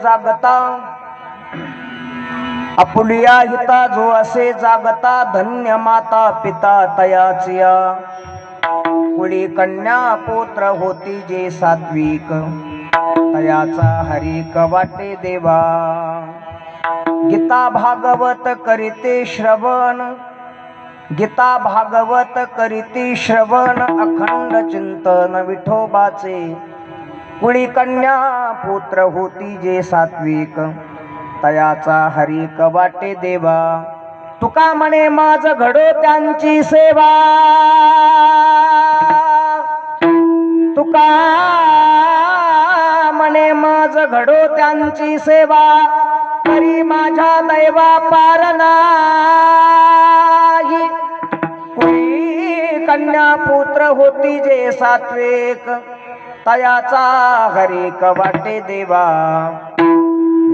जागता आपुलिया हिता जो असे जागता धन्य माता पिता तयाचिया कुळी कन्या पुत्र होती जे सात्विक तयाचा हरिक वाटे देवा गीता भागवत करीते श्रवण गीता भागवत करीती श्रवण अखंड चिंतन विठोबाचे कुळी कन्या पुत्र होती जे सात्विक तयाचा हरिक वाटे देवा तुका म्हणे माझ घडो त्यांची सेवा तुका म्हणे माझ घडो त्यांची सेवा तरी माझ्या दैवा पार नाही कुळी कन्या पुत्र होती जे सात्विक तयाचा हरिक वाटे देवा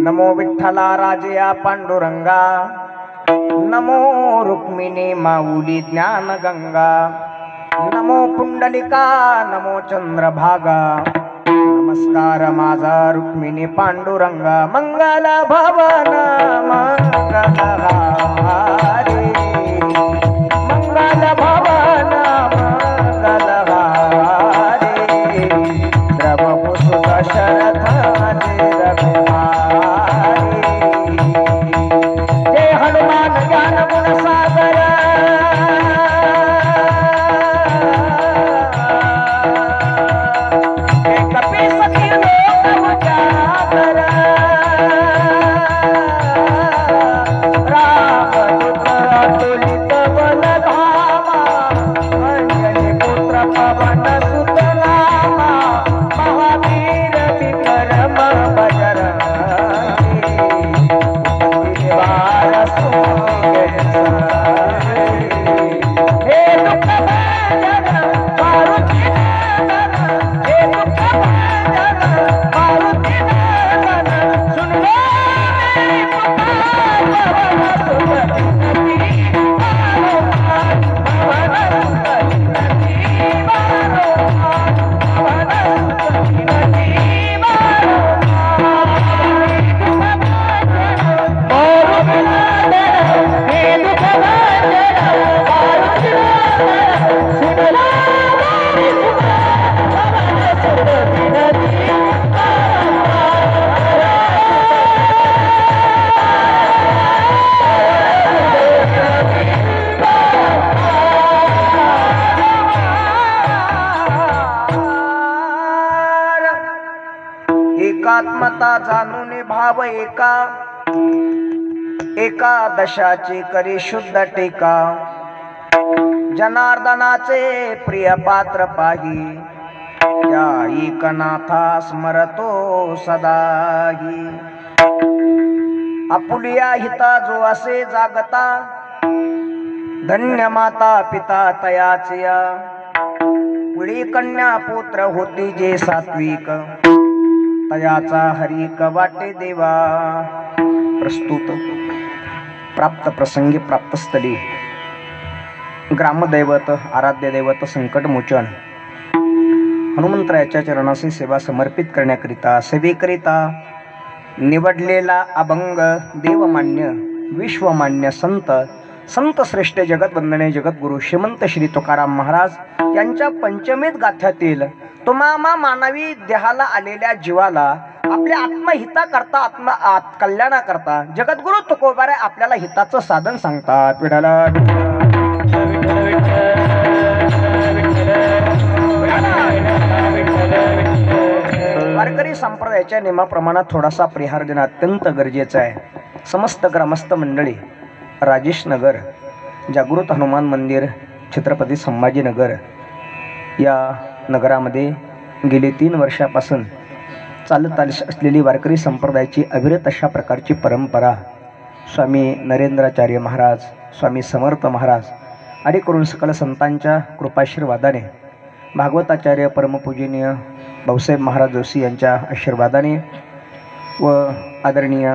नमो विठ्ठला राजया पांडुरंगा नमो रुक्मिणी माऊली ज्ञान गंगा नमो पुंडलिका नमो चंद्रभागा नमस्कार माझा रुक्मिणी पांडुरंगा मंगल भवन मंगल हारी मंगल भवन मंगल हारी द्रवपुसुत शरथ जय हनुमान ज्ञान गुण सागर राम माता जाणून भाव एका एकादशाची करी शुद्ध टीका जनार्दनाचे प्रिय पात्र पाही त्या एकनाथा स्मरतो सदाही आपुलिया हिता जो असे जागता धन्य माता पिता तयाचिया पुढी कन्या पुत्र होती जे सात्विक तयाचा हरिक वाटे देवा प्रस्तुत प्राप्त प्रसंगी प्राप्तस्थली ग्रामदैवत आराध्य दैवत संकटमोचन हनुमंतरायाच्या चरणाशी सेवा समर्पित करण्याकरिता सेवेकरिता निवडलेला अभंग देवमान्य विश्वमान्य संत संत श्रेष्ठ जगतवंदने जगद्गुरु श्रीमंत श्री तुकाराम महाराज यांच्या पंचमेत गाथ्यातील तुम्हा मानवी देहाला आलेल्या जीवाला आपल्या आत्महिता करता कल्याणा करता जगद्गुरु तुकोबारे आपल्याला हिताचं साधन सांगतात. विठाला वारकरी संप्रदायाच्या नियमाप्रमाणे थोडासा परिहार देणं अत्यंत गरजेचं आहे. समस्त ग्रामस्थ मंडळी राजेश नगर जागृत हनुमान मंदिर छत्रपती संभाजीनगर या नगरामध्ये गेले 3 वर्षापासून चालत असलेली वारकरी संप्रदायाची अविरत अशा प्रकारची परंपरा स्वामी नरेंद्राचार्य महाराज स्वामी समर्थ महाराज आणि करून सकल संतांच्या कृपाशीर्वादाने भागवताचार्य परमपूजनीय भाऊसाहेब महाराज जोशी यांच्या आशीर्वादाने व आदरणीय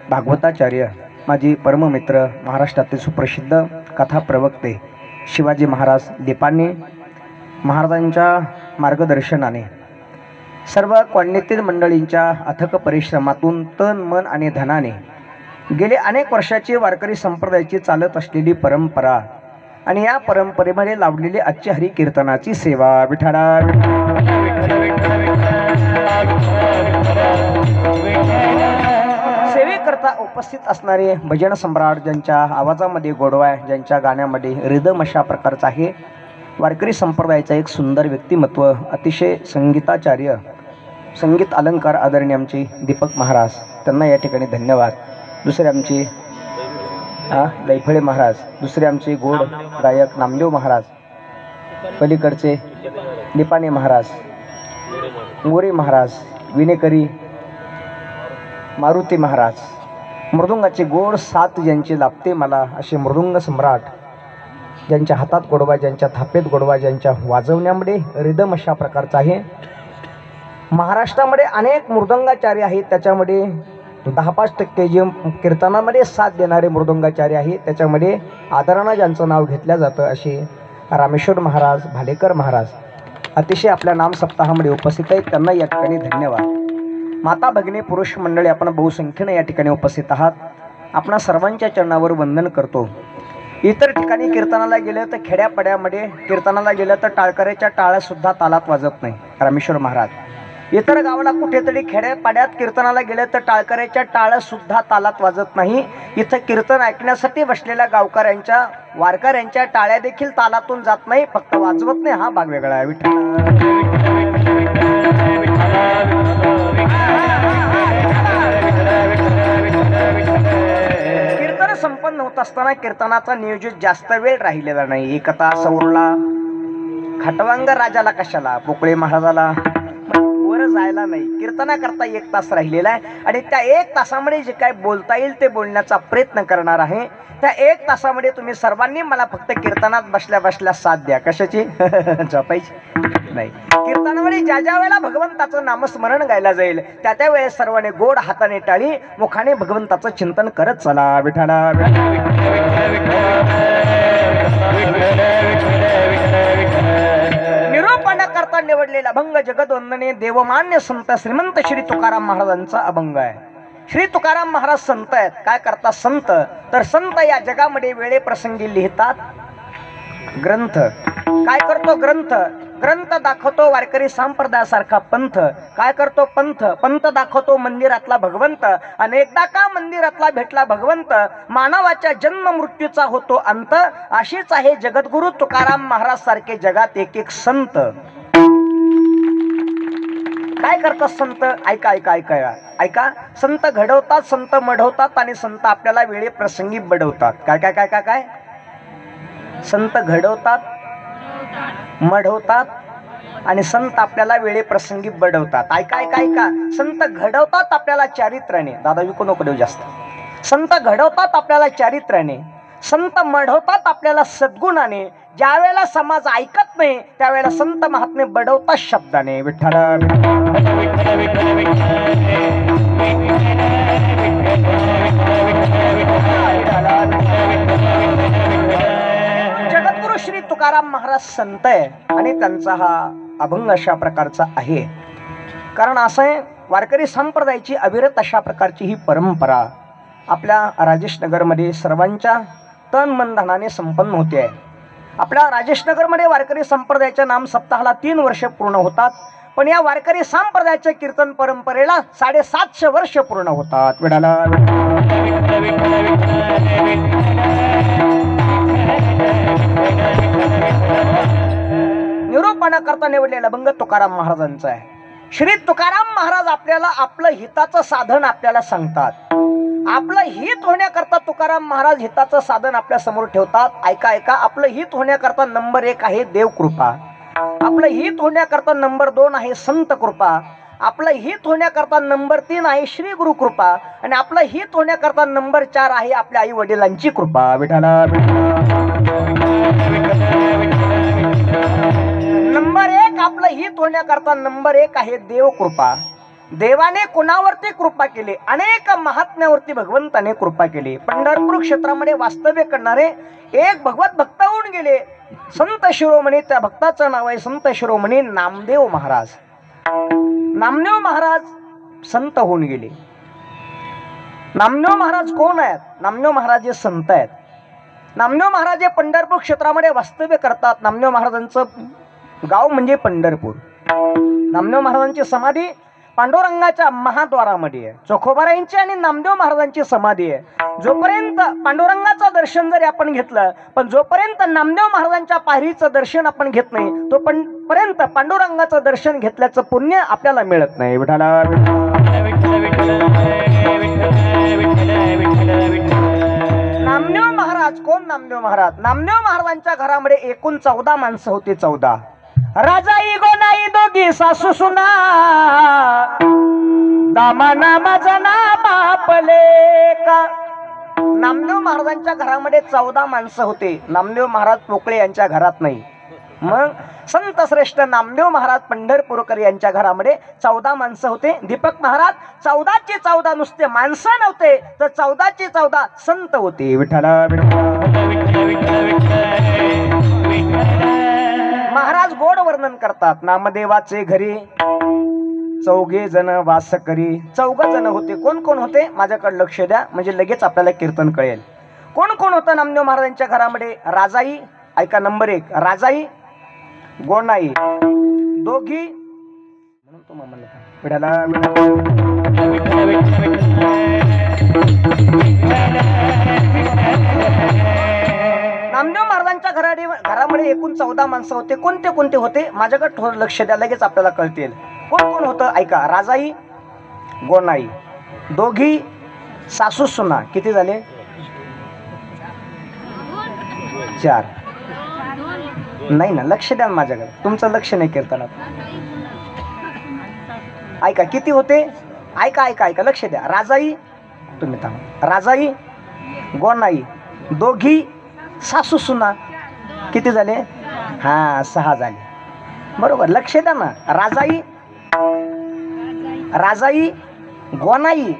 भागवताचार्य माझी परममित्र महाराष्ट्रातील सुप्रसिद्ध कथा प्रवक्ते शिवाजी महाराज दीपाने महाराजांच्या मार्गदर्शनाने सर्व कॉलनीतील मंडळींच्या अथक परिश्रमातून तन मन आणि धनाने गेले अनेक वर्षाची वारकरी संप्रदायाची चालत असलेली परंपरा आणि या परंपरेमध्ये लावलेली आजची हरी कीर्तनाची सेवा विठाला सेवेकरता उपस्थित असणारे भजन सम्राट ज्यांच्या आवाजामध्ये गोडवा आहे ज्यांच्या गाण्यामध्ये रिदम अशा प्रकारचा आहे वारकरी संप्रदायाचा एक सुंदर व्यक्तिमत्व अतिशय संगीताचार्य संगीत अलंकार आदरणीय आमचे दीपक महाराज त्यांना या ठिकाणी धन्यवाद. दुसरे आमचे दैफळे महाराज दुसरे आमचे गोड गायक नामदेव महाराज पलीकडचे दीपाने महाराज मोरे महाराज विनेकरी मारुती महाराज मृदुंगाचे गोड साथ ज्यांचे लाभते मला असे मृदुंग सम्राट ज्यांच्या हातात गोडवा ज्यांच्या थापेत गोडवा ज्यांच्या वाजवण्यामध्ये रिदम अशा प्रकारचा आहे. महाराष्ट्रामध्ये अनेक मृदंगाचार्य आहेत त्याच्यामध्ये 10-5% जे कीर्तनामध्ये साथ देणारे मृदंगाचार्य आहेत त्याच्यामध्ये आदरानं ज्यांचं नाव घेतलं जातं असे रामेश्वर महाराज भालेकर महाराज अतिशय आपल्या नाम सप्ताहामध्ये उपस्थित आहेत त्यांना या ठिकाणी धन्यवाद. माता भगिनी पुरुष मंडळी आपण बहुसंख्येने या ठिकाणी उपस्थित आहात. आपणा सर्वांच्या चरणावर वंदन करतो. इतर ठिकाणी कीर्तनाला गेलं तर खेड्यापाड्यामध्ये कीर्तनाला गेलं तर टाळकऱ्याच्या टाळ्या सुद्धा तालात वाजत नाही रामेश्वर महाराज. इतर गावाला कुठेतरी खेड्यापाड्यात कीर्तनाला गेलं तर टाळकऱ्याच्या टाळ्या सुद्धा तालात वाजत नाही. इथं कीर्तन ऐकण्यासाठी बसलेल्या गावकऱ्यांच्या वारकऱ्यांच्या टाळ्या देखील तालातून जात नाही फक्त वाजवत नाही हा भाग वेगळा आहे. कीर्तन संपन्न होत असताना कीर्तनाचा नियोजित जास्त वेळ राहिलेला नाही. एक तास उरला खटवांग राजाला कशाला पोकळे महाराजाला वर जायला नाही. कीर्तना करता 1 तास राहिलेला आहे आणि त्या 1 तासामध्ये जे काय बोलता येईल ते बोलण्याचा प्रयत्न करणार आहे. त्या 1 तासामध्ये तुम्ही सर्वांनी मला फक्त कीर्तनात बसल्या बसल्या साथ द्या. कशाची झोपायची नाही. कीर्तनामध्ये ज्या ज्या वेळेला भगवंताचं नामस्मरण गायला जाईल त्या त्या वेळेस सर्वांनी गोड हाताने टाळी मुखाने भगवंताचं चिंतन करत चला. विठाला निरूपण करता निवडलेला अभंग जगदवंदने देवमान्य संत श्रीमंत श्री तुकाराम महाराजांचा अभंग आहे. श्री तुकाराम महाराज संत आहेत. काय करतात संत तर संत या जगामध्ये वेळे प्रसंगी लिहितात ग्रंथ. काय करतो ग्रंथ ग्रंथ दाखवतो वारकरी संप्रदायासारखा पंथ. काय करतो पंथ पंथ दाखवतो मंदिरातला भगवंत. आणि एकदा का मंदिरातला भेटला भगवंत मानवाच्या जन्म मृत्यूचा होतो अंत. अशीच आहे जगद्गुरु तुकाराम महाराज सारखे जगात एक एक संत. काय करतात संत? ऐका ऐका ऐका ऐका. संत घडवतात, संत मढवतात आणि संत आपल्याला वेळे प्रसंगी बडवतात. काय काय काय काय काय? संत घडवतात, मढवतात आणि संत आपल्याला वेळे प्रसंगी बडवतात. ऐका ऐका ऐका. संत घडवतात आपल्याला चारित्र्याने. दादा विकू नको देऊ जास्त. संत घडवतात आपल्याला चारित्र्याने, संत मढवतात आपल्याला सद्गुणाने. ज्या वेळेला समाज ऐकत नाही त्यावेळेला संत महात्मे बडवतात शब्दाने. विठ्ठल जगद्गुरु श्री तुकाराम महाराज संत आहे आणि त्यांचा हा अभंग अशा प्रकारचा आहे. कारण असं आहे, वारकरी संप्रदायाची अविरत अशा प्रकारची ही परंपरा आपल्या राजेश नगरमध्ये सर्वांच्या तन मन धनाने संपन्न होते आहे. आपल्या राजेश नगरमध्ये वारकरी संप्रदायाच्या नाम सप्ताहाला 3 वर्ष पूर्ण होतात. पण या वारकरी संप्रदायाच्या कीर्तन परंपरेला 750 वर्ष पूर्ण होतात. विडाला निरूपण करता निवडलेला अभंग तुकाराम महाराजांचा आहे. श्री तुकाराम महाराज आपल्याला आपलं हिताचं साधन आपल्याला सांगतात. आपलं हित होण्याकरता तुकाराम महाराज हिताचं साधन आपल्या समोर ठेवतात. ऐका ऐका. आपलं हित होण्याकरता नंबर 1 आहे देवकृपा. आपलं हित होण्याकरता नंबर 2 आहे संत कृपा. आपलं हित होण्याकरता नंबर 3 आहे श्री गुरु कृपा. आणि आपलं हित होण्याकरता नंबर 4 आहे आपल्या आई वडिलांची कृपा. विठाला नंबर 1 आपलं हित होण्याकरता नंबर 1 आहे देव कृपा. देवाने कुणावरती कृपा केली? अनेक महात्म्यावरती भगवंताने कृपा केली. पंढरपूर क्षेत्रामध्ये वास्तव्य करणारे एक भगवत भक्त होऊन गेले संत शिरोमणी. त्या भक्ताचं नाव आहे संत शिरोमणी नामदेव महाराज. नामदेव महाराज संत होऊन गेले. नामदेव महाराज कोण आहेत? नामदेव महाराज हे संत आहेत. नामदेव महाराज हे पंढरपूर क्षेत्रामध्ये वास्तव्य करतात. नामदेव महाराजांचं गाव म्हणजे पंढरपूर. नामदेव महाराजांची समाधी पांडुरंगाच्या महाद्वारामध्ये आहे. चोखोबारायांची आणि नामदेव महाराजांची समाधी आहे. जोपर्यंत पांडुरंगाचं दर्शन जरी आपण घेतलं पण जोपर्यंत नामदेव महाराजांच्या पायरीचं दर्शन आपण घेत नाही तोपर्यंत पांडुरंगाचं दर्शन घेतल्याचं पुण्य आपल्याला मिळत नाही. विठाला नामदेव महाराज कोण? नामदेव महाराज. नामदेव महाराजांच्या घरामध्ये एकूण 14 माणसं होती. 14. राजाई गोनाई दोघी सासू सुना दामाना माझा ना बापले का. नामदेव महाराजांच्या घरामध्ये 14 माणसं होते. नामदेव महाराज पोकळे यांच्या घरात नाही. मग संत श्रेष्ठ नामदेव महाराज पंढरपूरकर यांच्या घरामध्ये 14 माणसं होते. दीपक महाराज 14चे 14 नुसते माणसं नव्हते तर 14चे 14 संत होते. विठ्ठला महाराज गोड वर्णन करतात. नामदेवाचे घरी 4 जण वास करी. 4 जण होते. कोण कोण होते? माझ्याकडे लक्ष द्या म्हणजे लगेच आपल्याला कीर्तन कळेल. कोण कोण होतं नामदेव महाराजांच्या घरामध्ये? राजाई. ऐका नंबर 1 राजाई, गोनाई दोघी म्हणून तो नामदेव महाराजांच्या घरामध्ये एकूण 14 माणसं होते. कोणते कोणते होते? माझ्याकडे थोडं लक्ष द्या लगेच आपल्याला कळतील. कोण कोण होतं? ऐका. राजाई, गोनाई दोघी, सासू सुना. किती झाले? 4. नाही ना, लक्ष द्या माझ्याकडे. तुमचं लक्ष नाही कीर्तनात. ऐका किती होते? ऐका ऐका ऐका लक्ष द्या. राजाई, तुम्ही थांबा. राजाई, गोनाई दोघी, सासू सुना. किती झाले? 6 झाले. बरोबर. लक्ष द्या ना. राजाई, गोनाई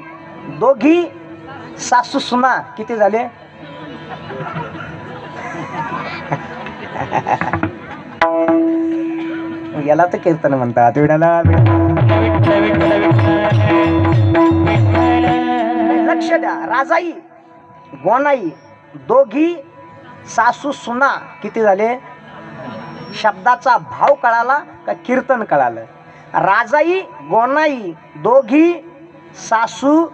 दोघी, सासू सुना. किती झाले? याला तर कीर्तन म्हणतात. लक्ष द्या. राजाई, गोनाई दोघी, सासू सुना. किती झाले? शब्दाचा भाव कळाला का कीर्तन कळालं? राजाई, गोनाई दोघी, सासू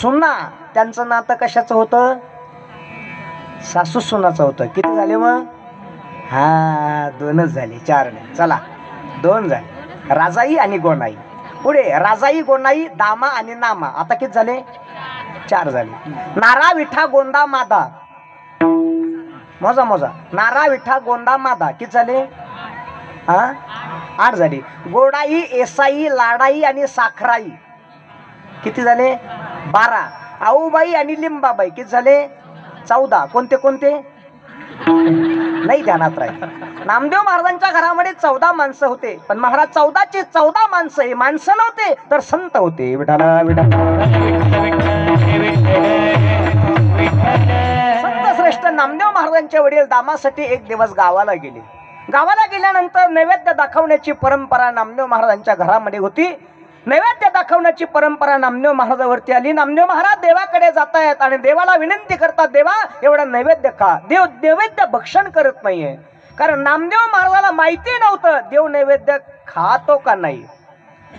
सुना. त्यांचं नातं कशाचं होतं? सासू सुनाचं होतं. किती झाले मग? 2च झाले. 4 नाही. चला 2 झाले. राजाई आणि गोनाई. पुढे राजाई गोनाई दामा आणि नामा. आता किती झाले? 4 झाले. नारा विठा गोंदा मादा. मोजा मोजा. नारा विठा गोंदा मादा किती झाले? 8 झाले. गोडाई एसाई लाडाई आणि साखराई किती झाले? 12. आऊबाई आणि लिंबाबाई किती झाले? 14. कोणते कोणते नाही ध्यानात राहील. नामदेव महाराजांच्या घरामध्ये 14 माणसं होते, पण महाराज 14ची 14 माणसं हे माणसं नव्हते तर संत होते. विठाला विठाला. संत श्रेष्ठ नामदेव महाराजांचे वडील दामासाठी एक दिवस गावाला गेले. गावाला गेल्यानंतर नैवेद्य दाखवण्याची परंपरा नामदेव महाराजांच्या घरामध्ये होती. नैवेद्य दाखवण्याची परंपरा नामदेव महाराजावरती आली. नामदेव महाराज देवाकडे जात आहेत आणि देवाला विनंती करतात, देवा एवढा नैवेद्य खा. देव नैवेद्य भक्षण करत नाहीये, कारण नामदेव महाराजाला माहिती नव्हतं देव नैवेद्य खातो का नाही.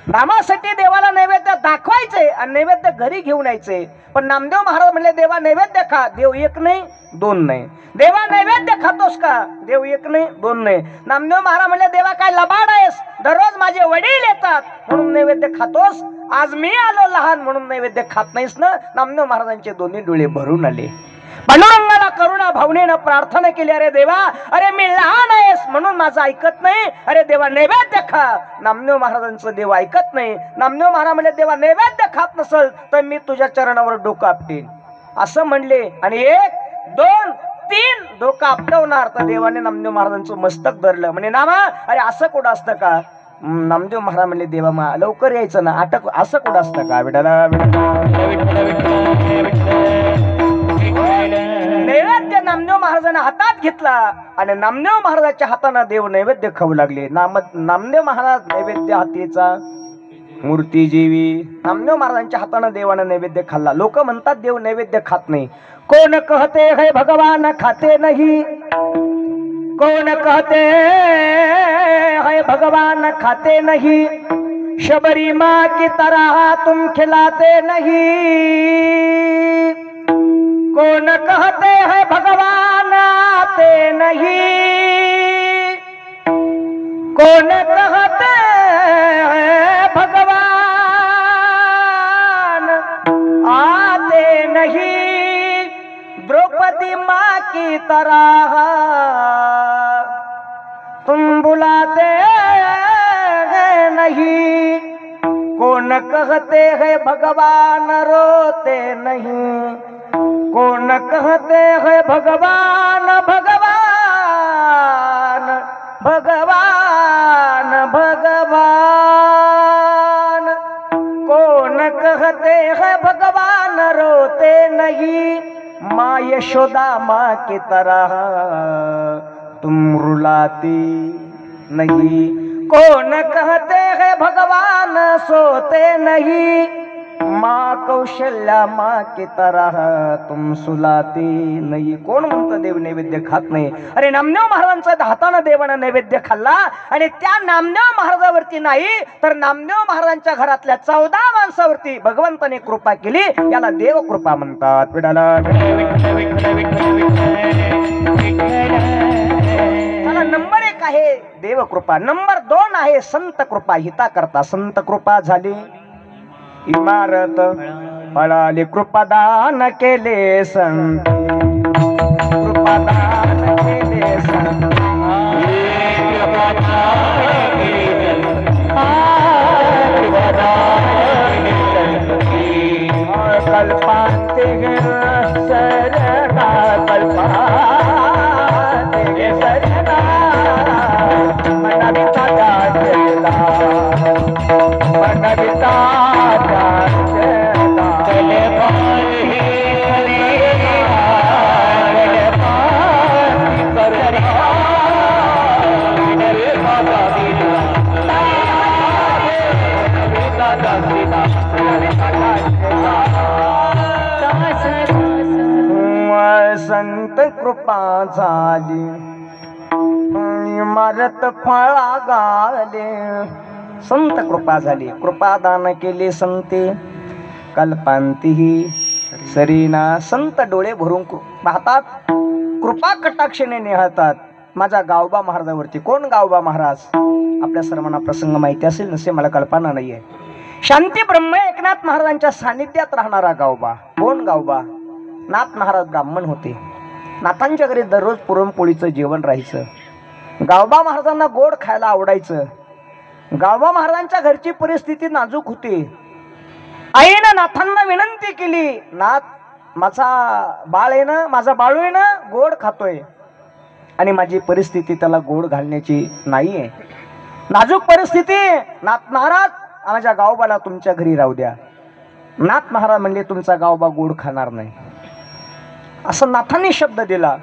नामासाठी देवाला नैवेद्य दाखवायचे आणि नैवेद्य घरी घेऊन यायचे. पण नामदेव महाराज म्हणले, देवा नैवेद्य खा. देव 1 नाही 2 नाही. देवा नैवेद्य खातोस का? देव 1 नाही 2 नाही. नामदेव महाराज म्हणले, देवा काय लबाड आहेस? दररोज माझे वडील येतात म्हणून नैवेद्य खातोस, आज मी आलो लहान म्हणून नैवेद्य खात नाहीस ना. नामदेव महाराजांचे दोन्ही डोळे भरून आले. पांडुरंगाला करुणा भावनेनं प्रार्थना केली, अरे देवा, अरे मी लहान आहेस म्हणून माझं ऐकत नाही. अरे देवा नैवेद्य खा. नामदेव महाराजांचं देव ऐकत नाही. नामदेव महाराज म्हणले, देवा नैवेद्य खात नसल तर मी तुझ्या चरणावर डोकं आपटेन असं म्हणले. आणि 1 2 3 डोकं आपटवणार तर देवाने नामदेव महाराजांचं मस्तक धरलं. म्हणे, नामा अरे असं कुठं असतं का? नामदेव महाराज म्हणले, देवा मा लवकर यायचं ना, अटक असं कुठं असतं का? विठाला नैवेद्य नामदेव महाराजांना हातात घेतला आणि नामदेव महाराजांच्या हाताने देव नैवेद्य खाऊ लागले. नामदेव महाराज नैवेद्य हातीचा मूर्ती जीवी. नामदेव महाराजांच्या हाताने देवाने नैवेद्य खाल्ला. लोक म्हणतात देव नैवेद्य खात नाही. कोण कहते है भगवान खाते नहीं, कोण कहते है भगवान खाते नहीं, शबरी माँ की तरह तुम खिलाते नहीं. कौन कहते हैं भगवान आते नहीं, कौन कहते हैं भगवान आते नहीं. द्रौपदी माँ की तरह तुम बुलाते नहीं. कौन कहते हैं भगवान रोते नहीं, कौन कहते हैं भगवान भगवान भगवान भगवान. कौन कहते हैं भगवान रोते नहीं. माँ यशोदा माँ की तरह तुम रुलाती नहीं. कौन कहते हैं भगवान सोते नहीं. माँ कौशल्या माँ की तरह तुम सुलाती नहीं. कोण म्हणतं देव नैवेद्य खात नाही? अरे नामदेव महाराजांच्या हाताने देवानं नैवेद्य खाल्ला आणि त्या नामदेव महाराजावरती नाही तर नामदेव महाराजांच्या घरातल्या 14 माणसावरती भगवंताने कृपा केली. याला देव कृपा म्हणतात. विडाला नंबर 1 आहे देव कृपा. नंबर 2 आहे संत कृपा. हिता करता संत कृपा झाली. इमारत पळाली कृपादान केले संत, कृपादान केले संत. कल्पांते शरणा कल्पांते शरणा मनविता जाचला मनविता संत कृपा झाली इमारत फळा गाले. संत कृपा झाली. कृपादान केले संते कल्पांतीही सरीना. संत डोळे भरून पाहतात, कृपा कटाक्षेने निहाळतात माझ्या गावबा महाराजावरती. कोण गावबा महाराज? आपल्या सर्वांना प्रसंग माहिती असेल नसे मला कल्पना नाहीये. शांती ब्रह्म एकनाथ महाराजांच्या सानिध्यात राहणारा गावबा. कोण गावबा? नाथ महाराज ब्राह्मण होते. नाथांच्या घरी दररोज पुरणपोळीचं जेवण राहायचं. गावबा महाराजांना गोड खायला आवडायचं. गावबा महाराजांच्या घरची परिस्थिती नाजूक होती. आईनं नाथांना विनंती केली, नाथ, माझा बाळ आहे ना, माझा बाळू आहे ना, गोड खातोय आणि माझी परिस्थिती त्याला गोड घालण्याची नाहीये, नाजूक परिस्थिती. नाथ महाराज, माझ्या गावबाला तुमच्या घरी राहू द्या. नाथ महाराज म्हणले, तुमचा गावबा गोड खाणार नाही, असं नाथांनी शब्द दिला.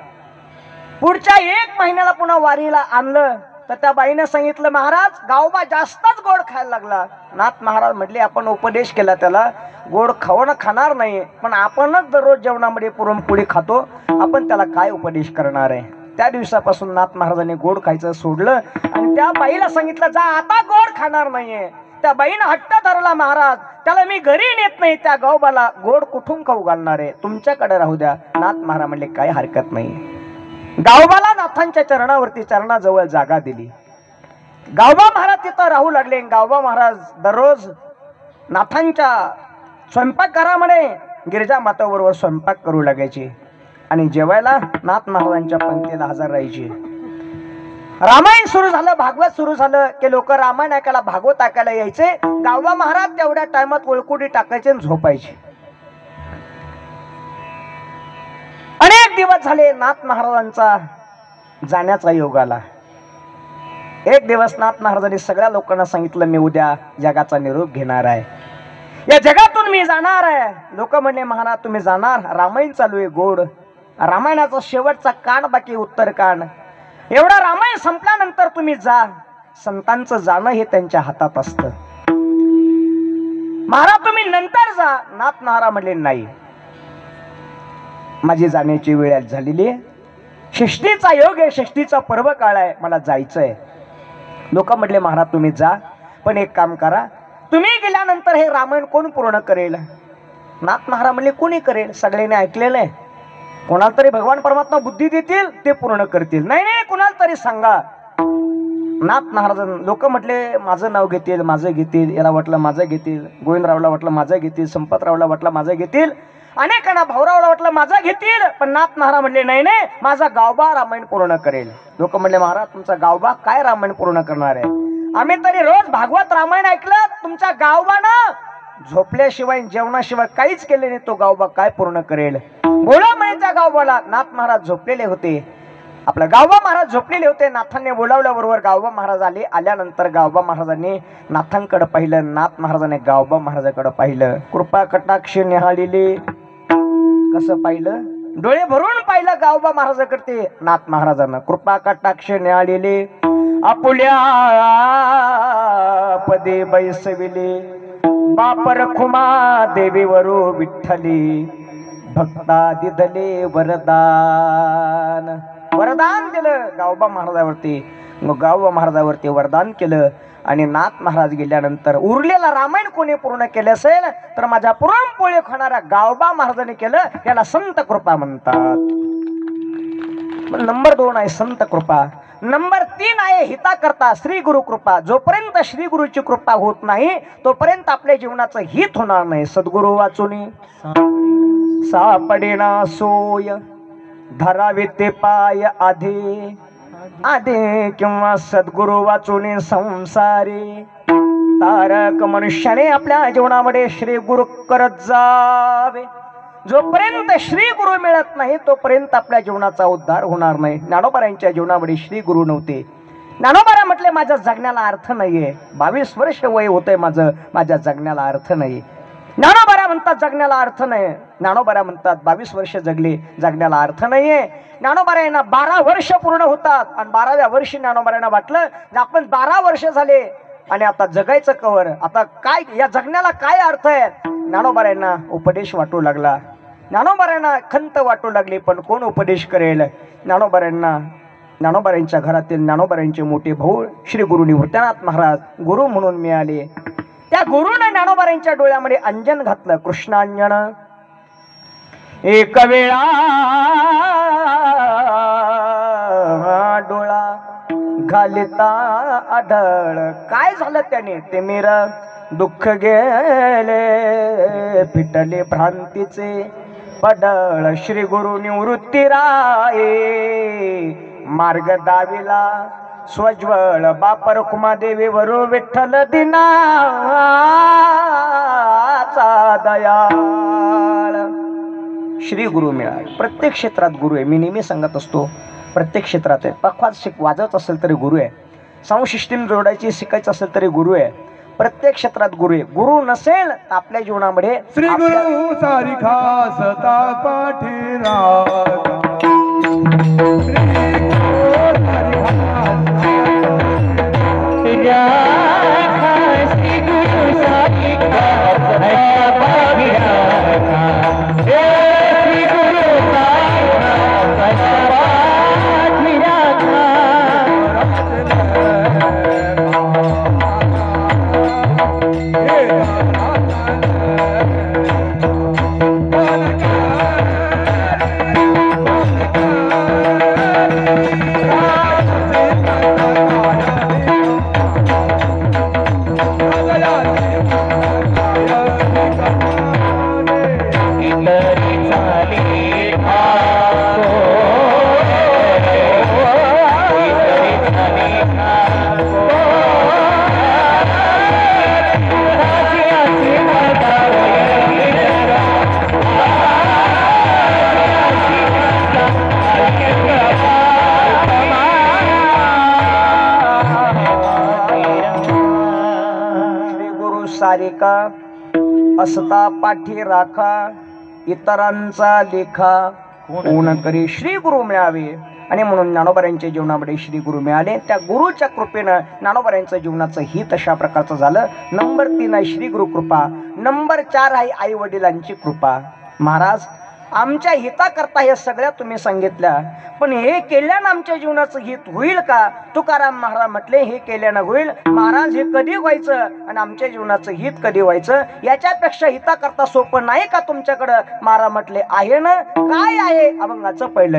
पुढच्या 1 महिन्याला पुन्हा वारीला आणलं तर त्या बाईनं सांगितलं, महाराज, गावबा जास्तच गोड खायला लागला. नाथ महाराज म्हटले, आपण उपदेश केला त्याला, गोड खाणार नाही, पण आपणच दररोज जेवणामध्ये पुरणपोळी खातो, आपण त्याला काय उपदेश करणार आहे. त्या दिवसापासून नाथ महाराजांनी गोड खायचं सोडलं आणि त्या बाईला सांगितलं, जा, आता गोड खाणार नाहीये. त्या बाईनं हट्ट धरला, महाराज, त्याला मी घरी नेत नाही, त्या गावबाला गोड कुठून खाऊ घालणार आहे, तुमच्याकडे राहू द्या. नाथ महाराज म्हणले, काय हरकत नाही. गावबाला नाथांच्या चरणाजवळ जागा दिली. गावबा महाराज तिथं राहू लागले. गावबा महाराज दररोज नाथांच्या स्वयंपाकघरामध्ये गिरिजा माताबरोबर स्वयंपाक करू लागायचे आणि जेवायला नाथ महाराजांच्या पंक्तीला हजर राहायचे. रामायण सुरू झालं, भागवत सुरू झालं की लोक रामायण ऐकायला, भागवत ऐकायला यायचे. गावबा महाराज तेवढ्या टायमात वळकुडी टाकायचे आणि झोपायचे. अनेक दिवस झाले नाथ महाराजांचा जाण्याचा योग आला. एक दिवस नाथ महाराजांनी सगळ्या लोकांना सांगितलं, मी उद्या जगाचा निरोप घेणार आहे, या जगातून मी जाणार आहे. लोक म्हणले, महाराज तुम्ही जाणार? रामायण चालू आहे गोड, रामायणाचा शेवटचा कांड बाकी, उत्तरकांड. एवढा रामायण संपल्यानंतर तुम्ही जा. संतांचं जाणं हे त्यांच्या हातात असतं. महाराज तुम्ही नंतर जा. नाथ महाराज म्हणले, नाही, माझी जाण्याची वेळ झालेली आहे, षष्टीचा योग आहे, षष्टीचा पर्व काळ आहे, मला जायचंय. लोक म्हटले, महाराज तुम्ही जा, पण एक काम करा, तुम्ही गेल्यानंतर हे रामायण कोण पूर्ण करेल? नाथ महाराज म्हणले, कोणी करेल? सगळ्यांनी ऐकलेलं आहे, कोणाला तरी भगवान परमात्मा बुद्धी देतील, ते पूर्ण करतील. नाही नाही, कोणाला तरी सांगा. नाथ महाराज, लोक म्हटले, माझं नाव घेतील, माझं घेतील, याला वाटलं माझं घेतील, गोविंदरावला वाटलं माझं घेतील, संपतरावला वाटलं माझं घेतील, अनेकांना भाऊरावला वाटलं माझा घेतील. पण नाथ महाराज म्हणले, नाही नाही, माझा गावबा रामायण पूर्ण करेल. लोक म्हणले, महाराज तुमचा गावबा काय रामायण पूर्ण करणार आहे? आम्ही तरी रोज भागवत रामायण ऐकलं, तुमच्या गावबानं झोपल्याशिवाय जेवणाशिवाय काहीच केले नाही, तो गावबा काय पूर्ण करेल? बोला म्हणे त्या गावबाला. नाथ महाराज झोपलेले होते, आपला गावबा महाराज झोपलेले होते. नाथांनी बोलावल्याबरोबर गावबा महाराज आले. आल्यानंतर गावबा महाराजांनी नाथांकडे पाहिलं, नाथ महाराजांनी गावबा महाराजांकडे पाहिलं, कृपा कटाक्ष निहाळलेले. कसं पाहिलं? डोळे भरून पाहिलं गावबा महाराजाकडे. नाथ महाराजांना कृपा कटाक्ष निहाळलेले, आपुल्या पदे बैसविले, बापर खुमा देवीवरू विठ्ठली, भक्ता दिदले वरदान. वरदान दिलं गावबा महाराजावरती. गावबा महाराजावरती वरदान केलं. आणि नाथ महाराज गेल्यानंतर उरलेला रामायण कोणी पूर्ण केलं असेल तर माझ्या पुरणपोळी खाणाऱ्या गावबा महाराजांनी केलं. याला संत कृपा म्हणतात. नंबर 2 आहे संत कृपा. नंबर 3 आहे हिता करता श्री गुरु कृपा. जोपर्यंत श्री गुरुची कृपा होत नाही तोपर्यंत आपल्या जीवनाचं हित होणार नाही. सद्गुरु वाचुनी सापडेना सोय, धरावे ते पाय आधे आधे, किंवा सद्गुरु वाचुनी संसारी. तारक मनुष्याने आपल्या जीवनामध्ये श्री गुरु करत जावे. जोपर्यंत श्री गुरु मिळत नाही तोपर्यंत आपल्या जीवनाचा उद्धार होणार नाही. ज्ञानोबारांच्या जीवनामध्ये श्री गुरु नव्हते. ज्ञानोबारा म्हटले, माझ्या जगण्याला अर्थ नाहीये. 22 वर्ष वय होतंय माझं, माझ्या जगण्याला अर्थ नाही. ज्ञानोबारा म्हणतात जगण्याला अर्थ नाही. ज्ञानोबारा म्हणतात 22 वर्ष जगले, जगण्याला अर्थ नाहीये. ज्ञानोबारांना 12 वर्ष पूर्ण होतात आणि 12व्या वर्षी ज्ञानोबारांना वाटलं आपण 12 वर्ष झाले आणि आता जगायचं कवर, आता काय या जगण्याला काय अर्थ आहे. ज्ञानोबारांना उपदेश वाटू लागला. ज्ञानोबारांना खंत वाटू लागली, पण कोण उपदेश करेल. ज्ञानोबारांच्या घरातील ज्ञानोबारांचे मोठे भाऊ श्री गुरु निवृत्तीनाथ महाराज गुरु म्हणून मिळाले. त्या गुरुने ज्ञानोबारांच्या डोळ्यामध्ये अंजन घातलं, कृष्णांजन. एक वेळा डोळा घालिता आढळ. काय झालं त्याने ते मीर दुःख गेले फिटले भ्रांतीचे पडळ. श्री गुरु निवृत्ती राये मार्ग दाविला स्वज्वळ. बाप रुक्मादेवी वरू विठ्ठल दिनाचा दयाळ. श्री गुरु मिळाले. प्रत्येक क्षेत्रात गुरु आहे. मी नेहमी सांगत असतो प्रत्येक क्षेत्रात आहे. पखवाज वाजवत असेल तरी गुरु आहे. साऊंड सिस्टीम जोडायची शिकायचं असेल तरी गुरु आहे. प्रत्येक क्षेत्रात गुरु आहे. गुरु नसेल तर आपल्या जीवनामध्ये श्री गुरु सारिखा सता पाठीरा. सारिका असता पाठी राखा इतरांचा लेखा कोण करी. श्री गुरु मिळावे. आणि म्हणून ज्ञानोबांच्या जीवनामध्ये श्री गुरु मिळाले. त्या गुरुच्या कृपेनं ज्ञानोबांच्या जीवनाचं हित अशा प्रकारचं झालं. नंबर 3 आहे श्री गुरु कृपा. नंबर 4 आहे आई वडिलांची कृपा. महाराज आमच्या हिताकरता हे सगळ्या तुम्ही सांगितल्या, पण हे केल्यानं आमच्या जीवनाचं हित होईल का? तुकाराम महाराज म्हटले हे केल्यानं होईल. महाराज हे कधी व्हायचं आणि आमच्या जीवनाचं हित कधी व्हायचं? याच्यापेक्षा हिताकरता सोपं नाही का तुमच्याकडं? महाराज म्हटले आहे ना. काय आहे? अभंगाचं पहिलं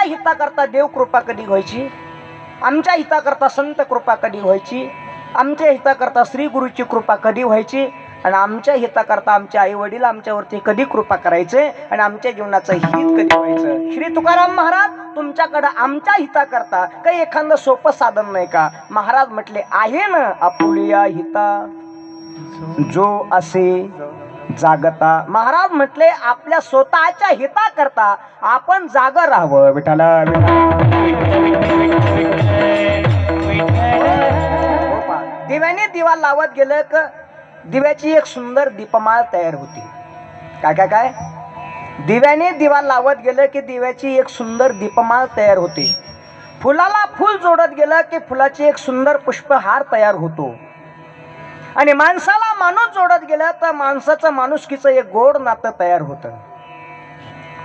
हिताकरता देव कृपा कधी व्हायची? आमच्या हिताकरता संत कृपा कधी व्हायची? आमच्या हिताकरता श्री गुरुची कृपा कधी व्हायची? आणि आमच्या हिताकरता आमचे आई वडील आमच्यावरती कधी कृपा करायचे आणि आमच्या जीवनाचं हित कधी व्हायचं? श्री तुकाराम महाराज तुमच्याकडे आमच्या हिताकरता काही एखादं सोपं साधन नाही का? महाराज म्हटले आहे ना. आपुलिया हिता जो असे जागता. महाराज म्हटले आपल्या स्वतःच्या हिताकरता आपण जागा राहावं. विठाला दिव्याने दिवा लावत गेलं का दिव्याची एक सुंदर दीपमाळ तयार होती. काय काय काय दिव्याने दिवा लावत गेलं की दिव्याची एक सुंदर दीपमाळ तयार होते. फुलाला फुल जोडत गेलं की फुलाची एक सुंदर पुष्पहार तयार होतो. आणि माणसाला माणूस जोडत गेलं तर माणसाचं माणुसकीचं एक गोड नातं तयार होतं.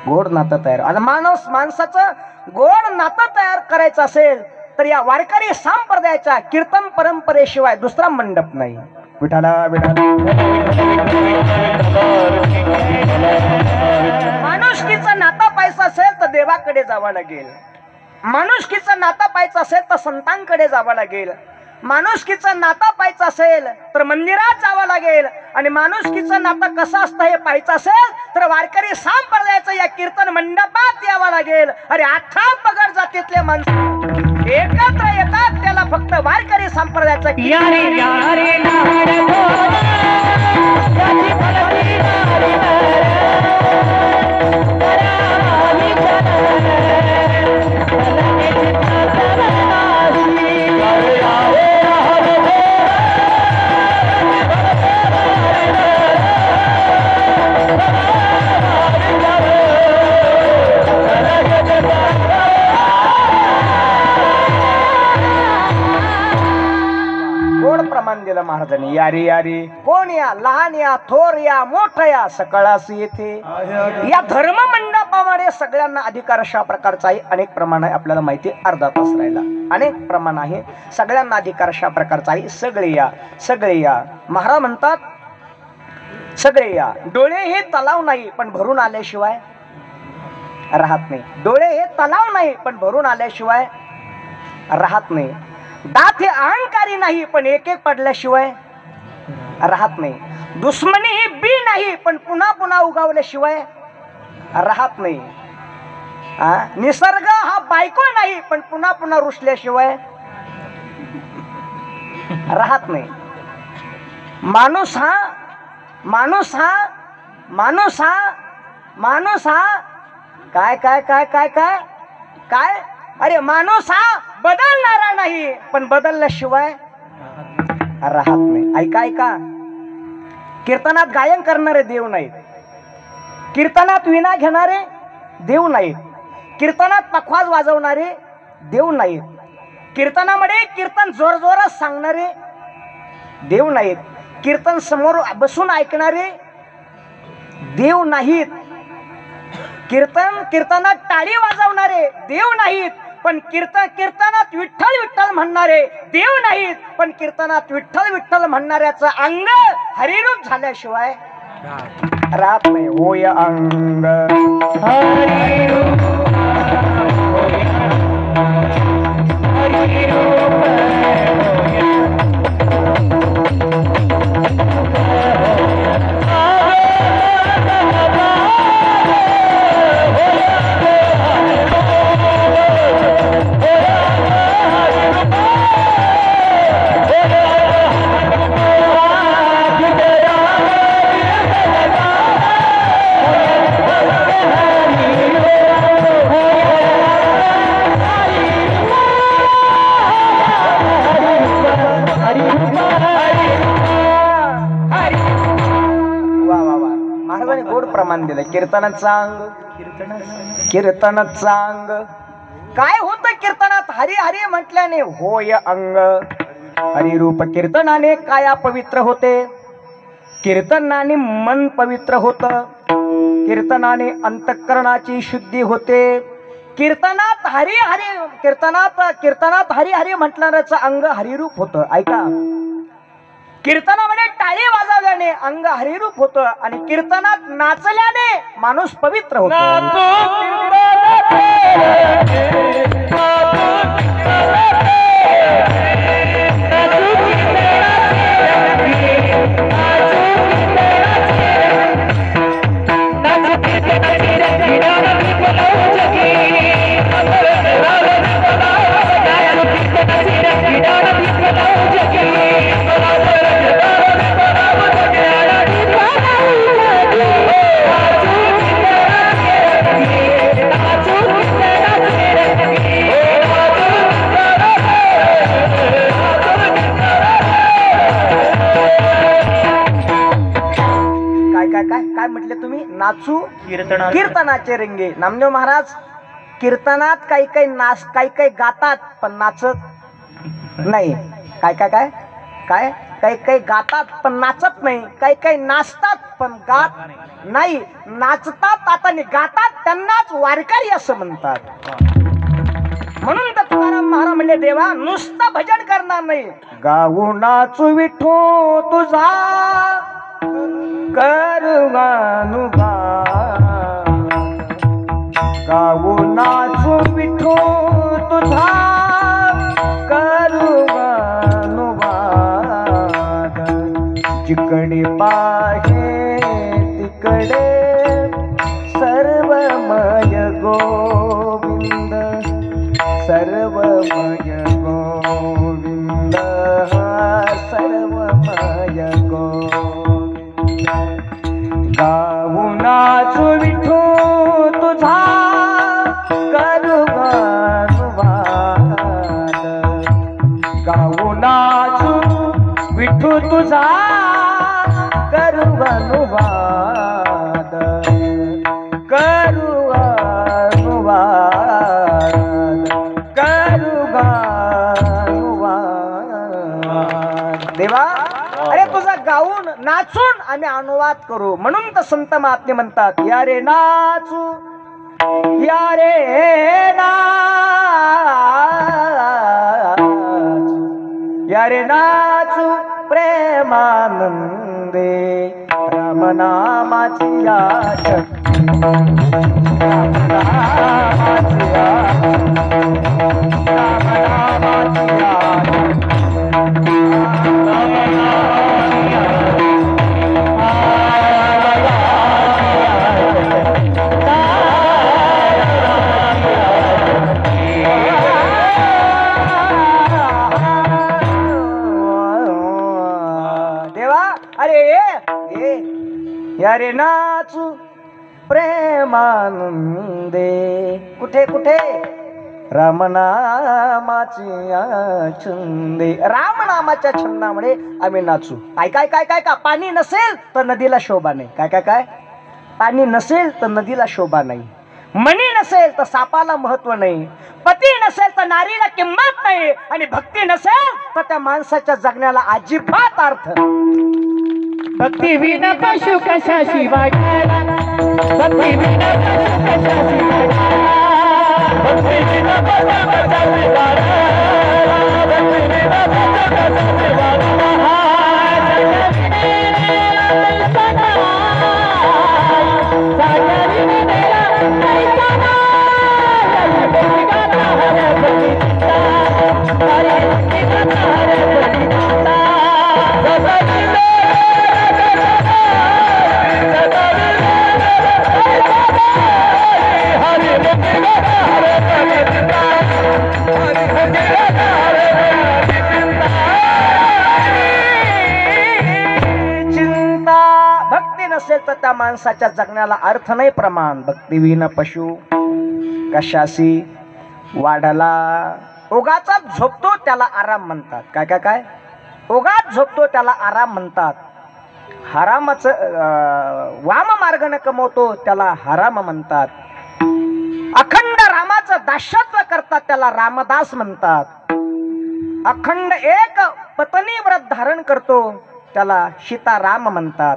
गोड नातं तयार. आणि माणसाचं गोड नातं तयार करायचं असेल तर या वारकरी संप्रदायाच्या कीर्तन परंपरेशिवाय दुसरा मंडप नाही. विठाला विठाला. माणुसकीचं नातं पाहायचं असेल तर देवाकडे जावं लागेल. माणुसकीचं नातं पाहायचं असेल तर संतांकडे जावं लागेल. माणुसकीचं नातं पाहायचं असेल तर मंदिरात जावं लागेल. आणि माणुसकीचं नातं कसं असतं हे पाहायचं असेल तर वारकरी संप्रदायाचं या कीर्तन मंडपात यावं लागेल. अरे 18 पगड जातीतले माणसं एकत्र येतात त्याला फक्त वारकरी संप्रदायाचं प्रमाण दिलं महाराजांनी. यारी यारी कोण या लहान या थोर या मोठ या सकळास येथे. या धर्म मंडपामध्ये सगळ्यांना अधिकार अशा प्रकारचा आहे. अनेक प्रमाण आहे आपल्याला माहिती. अर्धा तास राहिला. अनेक प्रमाण आहे. सगळ्यांना अधिकार अशा प्रकारचा आहे. सगळे या सगळे या. महाराज म्हणतात सगळे या. डोळे हे तलाव नाही पण भरून आल्याशिवाय राहत नाही. डोळे हे तलाव नाही पण भरून आल्याशिवाय राहत नाही. दात हे अहंकारी नाही पण एक एक पडल्याशिवाय राहत नाही. दुश्मनी ही बी नाही पण पुन्हा पुन्हा उगावल्याशिवाय राहत नाही. निसर्ग हा बायको नाही पण पुन्हा पुन्हा रुसल्याशिवाय राहत नाही. माणूस हा माणूस हा माणूस हा माणूस हा काय काय काय काय काय काय अरे माणूस हा बदलणारा नाही पण बदलल्याशिवाय राहत नाही. ऐका ऐका. कीर्तनात गायन करणारे देव नाहीत. कीर्तनात विणा घेणारे देव नाहीत. कीर्तनात पखवाज वाजवणारे देव नाहीत. कीर्तनामध्ये कीर्तन जोर जोरात सांगणारे देव नाहीत. कीर्तन समोर बसून ऐकणारे देव नाहीत. कीर्तनात टाळी वाजवणारे देव नाहीत. पण कीर्तनात विठ्ठल विठ्ठल म्हणणारे देव नाहीत. पण कीर्तनात विठ्ठल विठ्ठल म्हणणाऱ्याचं अंग हरिरूप झाल्याशिवाय राहत नाही. होय अंग हरिरूप दिलं. कीर्तनाचा अंग कीर्तनाचा अंग काय होतं कीर्तनात हरी हरी म्हटल्याने होय अंग. हरिरूप कीर्तनाने काया पवित्र होते. कीर्तनाने मन पवित्र होतं. कीर्तनाने अंतःकरणाची शुद्धी होते. कीर्तनात हरी हरी कीर्तनात हरी हरी म्हटल्याचं अंग हरिरूप होतं. ऐका. कीर्तनामध्ये टाळी वाजवल्याने अंग हरिरूप होतं आणि कीर्तनात नाचल्याने माणूस पवित्र होतो. म्हटले तुम्ही? नाचू कीर्तनाचे कीर्तनाचे रंगे. नामदेव महाराज कीर्तनात काही काही गातात पण नाचत नाही. काय काय काय काय काही काही गातात पण नाचत नाही. काही नाचतात पण गात नाही. नाचतात आता गातात त्यांनाच वारकरी असं म्हणतात. म्हणून तर तुकाराम महाराज म्हणले देवा नुसतं भजन करणार नाही, गाऊ नाचू विठो तुझा करवानुगा. गाऊ नाचू विठो तुझा करवानुगा. जिकडे पाहे तिकडे सर्वमय गोविंद, सर्वमय गोविंद, सर्वमय गोविंद. गाऊ नाचू विठू तुझा करवानुवाद. गाऊ नाचू विठू तुझा करवानुवाद. देवा अरे तुझा गाऊन नाचून आम्ही अनुवाद करू. म्हणून तर संत महात्मे म्हणतात या रे नाचू, या रे नाचू, या रे नाचू प्रेमानंदे. रामनामाची शक्ती, रामनामाची या रे नाचू प्रेमानंदे. कुठे कुठे रामनामाची छंदे. रामनामाच्या छंदामुळे आम्ही नाचू. काय काय काय काय का पाणी नसेल तर नदीला शोभा नाही. काय काय काय पाणी नसेल तर नदीला शोभा नाही. मणी नसेल तर सापाला महत्व नाही. पती नसेल तर नारीला किंमत नाही. आणि भक्ती नसेल तर त्या माणसाच्या जगण्याला अजिबात अर्थ. भक्ती विना पशु कशाशी वाटायला, भक्ती विना पशु कशाशी वाटायला, भक्ती विना पशु कशाशी वाटायला, भक्ती विना पशु कशाशी वाटायला. नसेल तर त्या माणसाच्या जगण्याला अर्थ नाही. प्रमाण भक्ती विना पशु कशाशी वाढला. ओगाचा झोपतो त्याला आराम म्हणतात. काय काय काय ओगात झोपतो त्याला आराम म्हणतात. हरामाचं वाम मार्ग न कमवतो त्याला हराम म्हणतात. अखंड रामाचं दास्यत्व करतात त्याला रामदास म्हणतात. अखंड एक पत्नी व्रत धारण करतो त्याला सीताराम म्हणतात.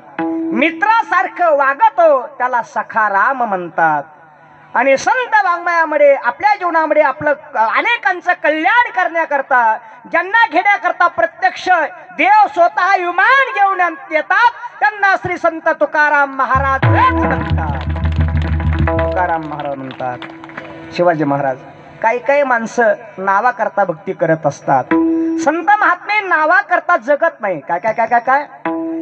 मित्रासारखं वागतो त्याला सखाराम म्हणतात. आणि संत वाङ्मयामध्ये आपल्या जीवनामध्ये आपलं अनेकांचं कल्याण करण्याकरता, ज्यांना घेण्याकरता प्रत्यक्ष देव स्वतः विमान घेऊन येतात त्यांना श्री संत तुकाराम महाराज म्हणतात. तुकाराम महाराज म्हणतात. शिवाजी महाराज काही काही माणसं नावा करता भक्ती करत असतात. संत महात्मे नावा करता जगत नाही. काय काय काय काय काय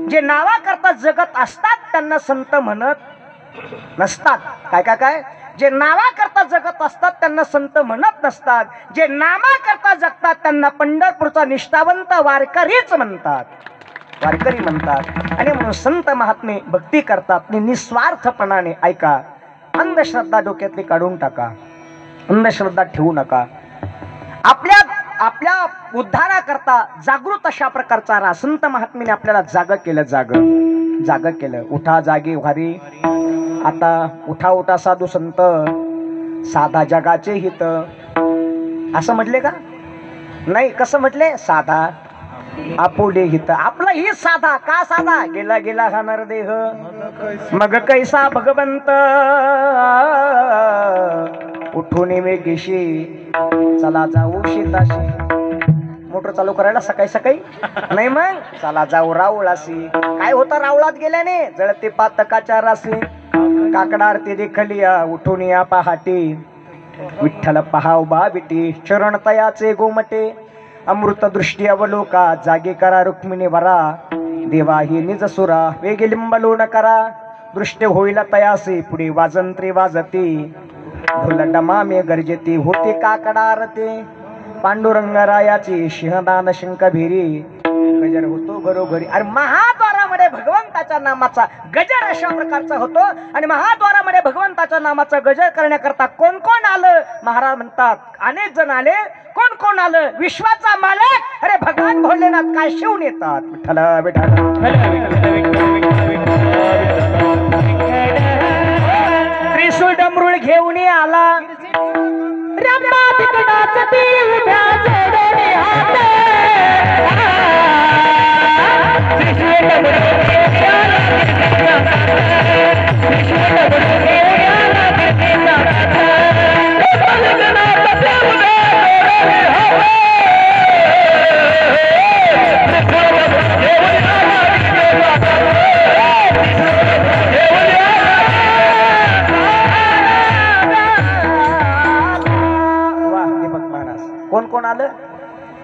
जे नावा करता जगत असतात त्यांना संत म्हणत नसतात. काय काय काय जे नावा करता जगत असतात त्यांना संत म्हणत नसतात. जे नामा करता जगतात त्यांना पंढरपूरचा निष्ठावंत वारकरीच म्हणतात. वारकरी म्हणतात. आणि म्हणून संत महात्मे भक्ती करतात निस्वार्थपणाने. ऐका, अंधश्रद्धा डोक्यातली काढून टाका. अंधश्रद्धा ठेवू नका. आपल्या उद्धाराकरता जागृत अशा प्रकारचा संत महात्म्याने आपल्याला जाग केलं. जाग जाग केलं. उठा जागी व्हारी, आता उठा उठा साधू संत, साधा जगाचे हित, असं म्हटले का? नाही, कसं म्हटले? साधा आपुले हित. आपला ही साधा का साधा? गेला गेला हा नरदेह, मग कैसा भगवंत, उठून वेगेशी, चला जाऊ शेताशी. मोटर चालू करायला सकाळी सकाळी नाही, मग चला जाऊ रावळाशी. काय होतं रावळात गेल्याने? जळते पातकाच्या राशी, काकडा आरती देखलिया, उठून या पहाटे, विठ्ठल पहाव बा बिटी, चरण तयाचे गोमटे, अमृत दृष्टी अवलोका, जागे करा रुक्मिणी वरा, देवा ही निज सुरा, वेगे लिंबलो न करा, दृष्ट होईल तयासे, पुढे वाजंत्री वाजते, ढोल डमामे गरजेते, होते काकडा आरते, पांडुरंगरायाची सिंहदान शंख भिरी, गजर होतो घरोघरी. अरे महाद्वारामध्ये भगवंताच्या नामाचा गजर अशा प्रकारचा होतो. आणि महाद्वारामध्ये भगवंताच्या नामाचा गजर करण्याकरता कोण कोण आलं? महाराज म्हणतात अनेक जण आले. कोण कोण आलं? विश्वाचा मालक अरे भगवान भोलेनाथ काय शिवून येतात. विठ्ठल विठ्ठल त्रिशूळ डमरुळ घेऊन आला,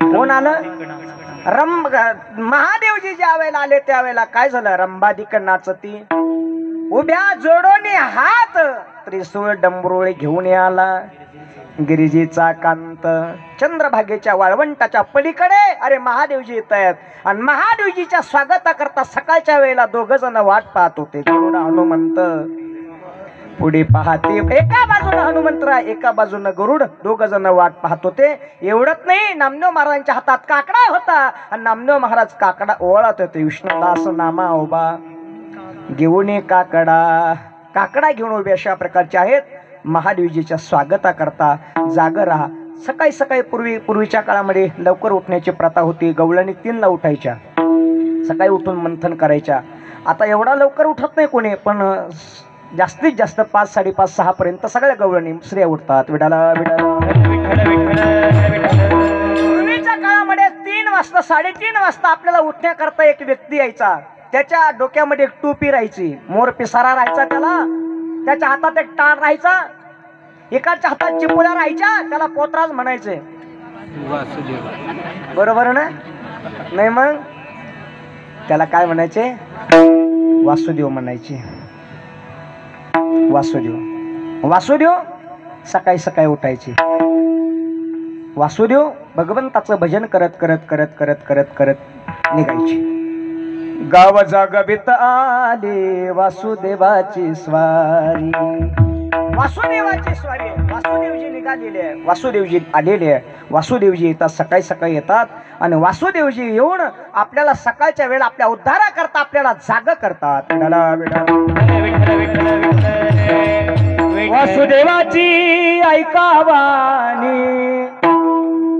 कोण आलं? महादेवजी ज्या वेळेला आले त्यावेळेला काय झालं? रंभादिक नाचती, उभ्या जोडोनी हात, त्रिशूळ डमरुळ घेऊन आला, गिरिजीचा कांत, चंद्रभागेच्या वाळवंटाच्या पलीकडे अरे महादेवजी येत आहेत. आणि महादेवजीच्या स्वागताकरता सकाळच्या वेळेला दोघ जण वाट पाहत होते. गरुड हनुमंत पुढे पाहते, एका बाजूने हनुमंतराय एका बाजूने गरुड, दोघ जण वाट पाहत होते. एवढंच नाही, नामदेव महाराजांच्या हातात काकडा होता आणि नामदेव महाराज काकडा ओवाळत होते. विष्णुदास नामा उभा घेऊन काकडा घेऊन उभे अशा प्रकारचे आहेत. महादेवजीच्या स्वागताकरता जाग राहा. सकाळी सकाळी पूर्वीच्या काळामध्ये लवकर उठण्याची प्रथा होती. गवळणी 3ला उठायच्या, सकाळी उठून मंथन करायच्या. आता एवढा लवकर उठत नाही कोणी, पण जास्तीत जास्त 5, 5:30, 6 पर्यंत सगळ्या गवळणी स्त्रिया उठतात. विडाला पूर्वीच्या काळामध्ये 3 वाजता 3:30 वाजता आपल्याला उठण्याकरता एक व्यक्ती यायचा. त्याच्या डोक्यामध्ये एक टोपी राहायची, मोर पिसारा राहायचा, त्याच्या हातात एक टाळ राहायचा, एकाच्या हातात चिपुल्या राहायच्या, त्याला पोतराज म्हणायचे. बरोबर ना? नाही मग त्याला काय म्हणायचे? वासुदेव म्हणायचे. वासुदेव सकाळी सकाळी उठायचे. वासुदेव भगवंताचं भजन करत करत करत करत करत करत निघायचे. गाव जागवित आले वासुदेवाची स्वारी, वासुदेवाची स्वारी. वासुदेवजी निघालेले आहे, वासुदेवजी आलेले आहे. वासुदेवजी येतात, सकाळी सकाळी येतात आणि वासुदेवजी येऊन आपल्याला सकाळच्या वेळेला आपल्या उद्धाराकरता आपल्याला जाग करतात. वासुदेवाची ऐकावानी,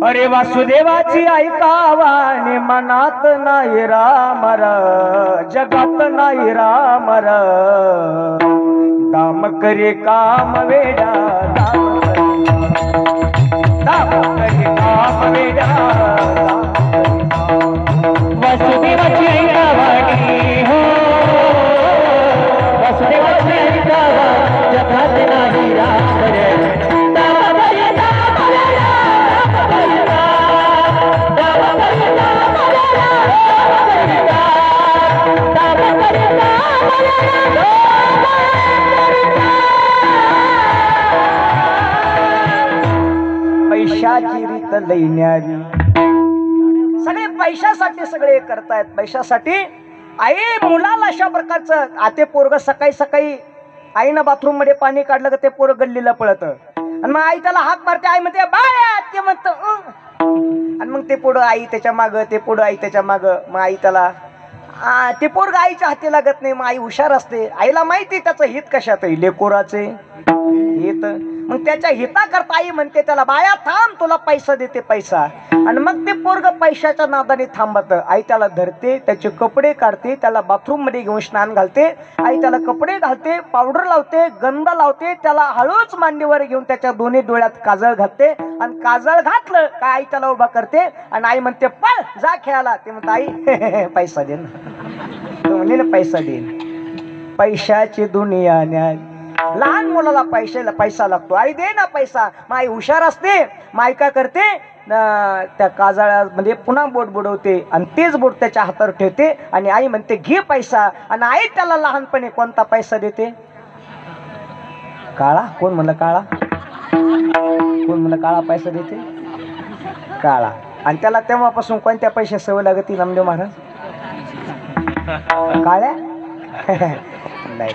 अरे वासुदेवाची ऐकावानी, मनात नाही रामर, जगात नाही रामर, दाम करे काम वेडा, दाम करे काम वेडा. वासुदेवाची ऐकावानी हो, वासुदेवाची ऐकावानी, जगात नाही रामर, पैशाची रीत लैन्यारी. सगळे पैशासाठी सगळे करतायत, पैशासाठी. आई मुलाला अशा प्रकारचं, आते पोरग सकाळी सकाळी आईनं बाथरूम मध्ये पाणी काढलं तर ते पोरग गल्लीला पळत आणि मग आई त्याला हाक मारते. आई म्हणते बाळा, ते म्हणत आणि मग ते पुढं आई त्याच्या माग, ते पुढं आई त्याच्या माग. मग आई त्याला ते पोरग आईच्या हाती लागत नाही. मग आई हुशार असते. आईला माहिती त्याचं हित कशात आहे, लेकोराचे हित. मग त्याच्या हिताकरता आई म्हणते त्याला, बाया थांब, तुला पैसा देते पैसा. आणि मग ते पोरग पैशाच्या नादाने थांबत. आई त्याला धरते, त्याचे कपडे काढते, त्याला बाथरूम मध्ये घेऊन स्नान घालते. आई त्याला कपडे घालते, पावडर लावते, गंध लावते, त्याला हळूच मांडीवर घेऊन त्याच्या दोन्ही डोळ्यात काजळ घालते. आणि काजळ घातलं काय आई त्याला उभा करते आणि आई म्हणते पळ जा खेळायला. ते म्हणते आई पैसा दे ना. तो म्हणे ना पैसा देईन. पैशाची दुनिया न्याय. लहान मुलाला पैसा लागतो. आई दे ना पैसा. मग आई हुशार असते. मग आई काय करते, त्या काजळामध्ये पुन्हा बोट बुडवते आणि तेच बोट त्याच्या हातावर ठेवते आणि आई म्हणते घे पैसा. आणि आई त्याला लहानपणी कोणता पैसा देते, काळा. कोण म्हणलं काळा, कोण म्हणलं काळा पैसा देते, काळा. आणि त्याला तेव्हापासून कोणत्या पैसे सवय लागते नामदेव महाराज, काळ्या. नाही,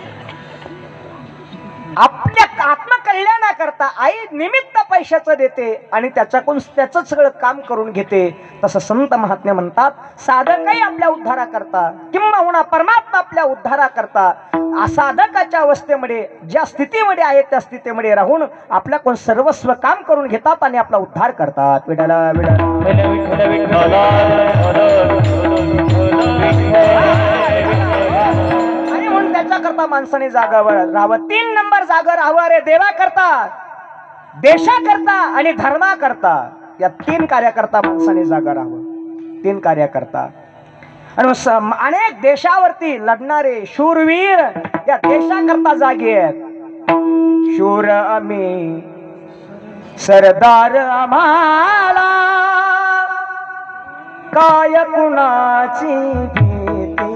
आपल्या आत्मकल्याणाकरता आई निमित्त पैशाचं देते आणि त्याच्याकडून त्याचं सगळं काम करून घेते. तसं संत महात्मे म्हणतात, साधकही आपल्या उद्धारा करता किंवा परमात्मा आपल्या उद्धारा करता असाधकाच्या अवस्थेमध्ये ज्या स्थितीमध्ये आहे त्या स्थितीमध्ये राहून आपल्याकडून सर्वस्व काम करून घेतात आणि आपला उद्धार करतात. विठाला आणि म्हणून त्याच्याकरता माणसाने जागावर राहावं. 3 नंबर जागा राहावं रे देवा करता, देशा करता आणि धर्मा करता. या 3 कार्याकरता माणसाने जागा राहावं. 3 कार्याकरता. आणि अनेक देशावरती लढणारे शूरवीर या देशाकरता जागे आहेत. शूर आम्ही सरदार आम्हाला काय कुणाची भीती.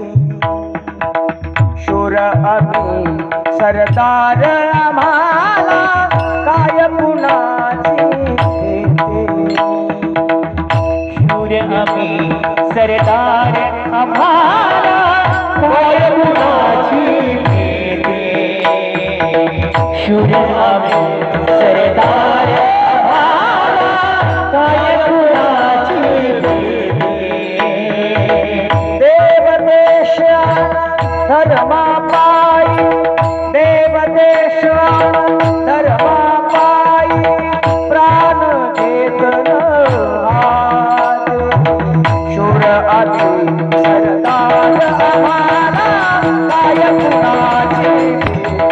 शूर आम्ही सरदार आम्हाला काय कुणाची भीती. शूर आम्ही सरदार आम्हाला काय कुणाची भीती. शूर आम्ही सरदार आम्हाला काय कुणाची भीती. देव देश धर्मा पायी, देव देश धर्मा पायी प्राण घेतन हाते. शूर आम्ही सरदार आम्हाला काय कुणाची भीती.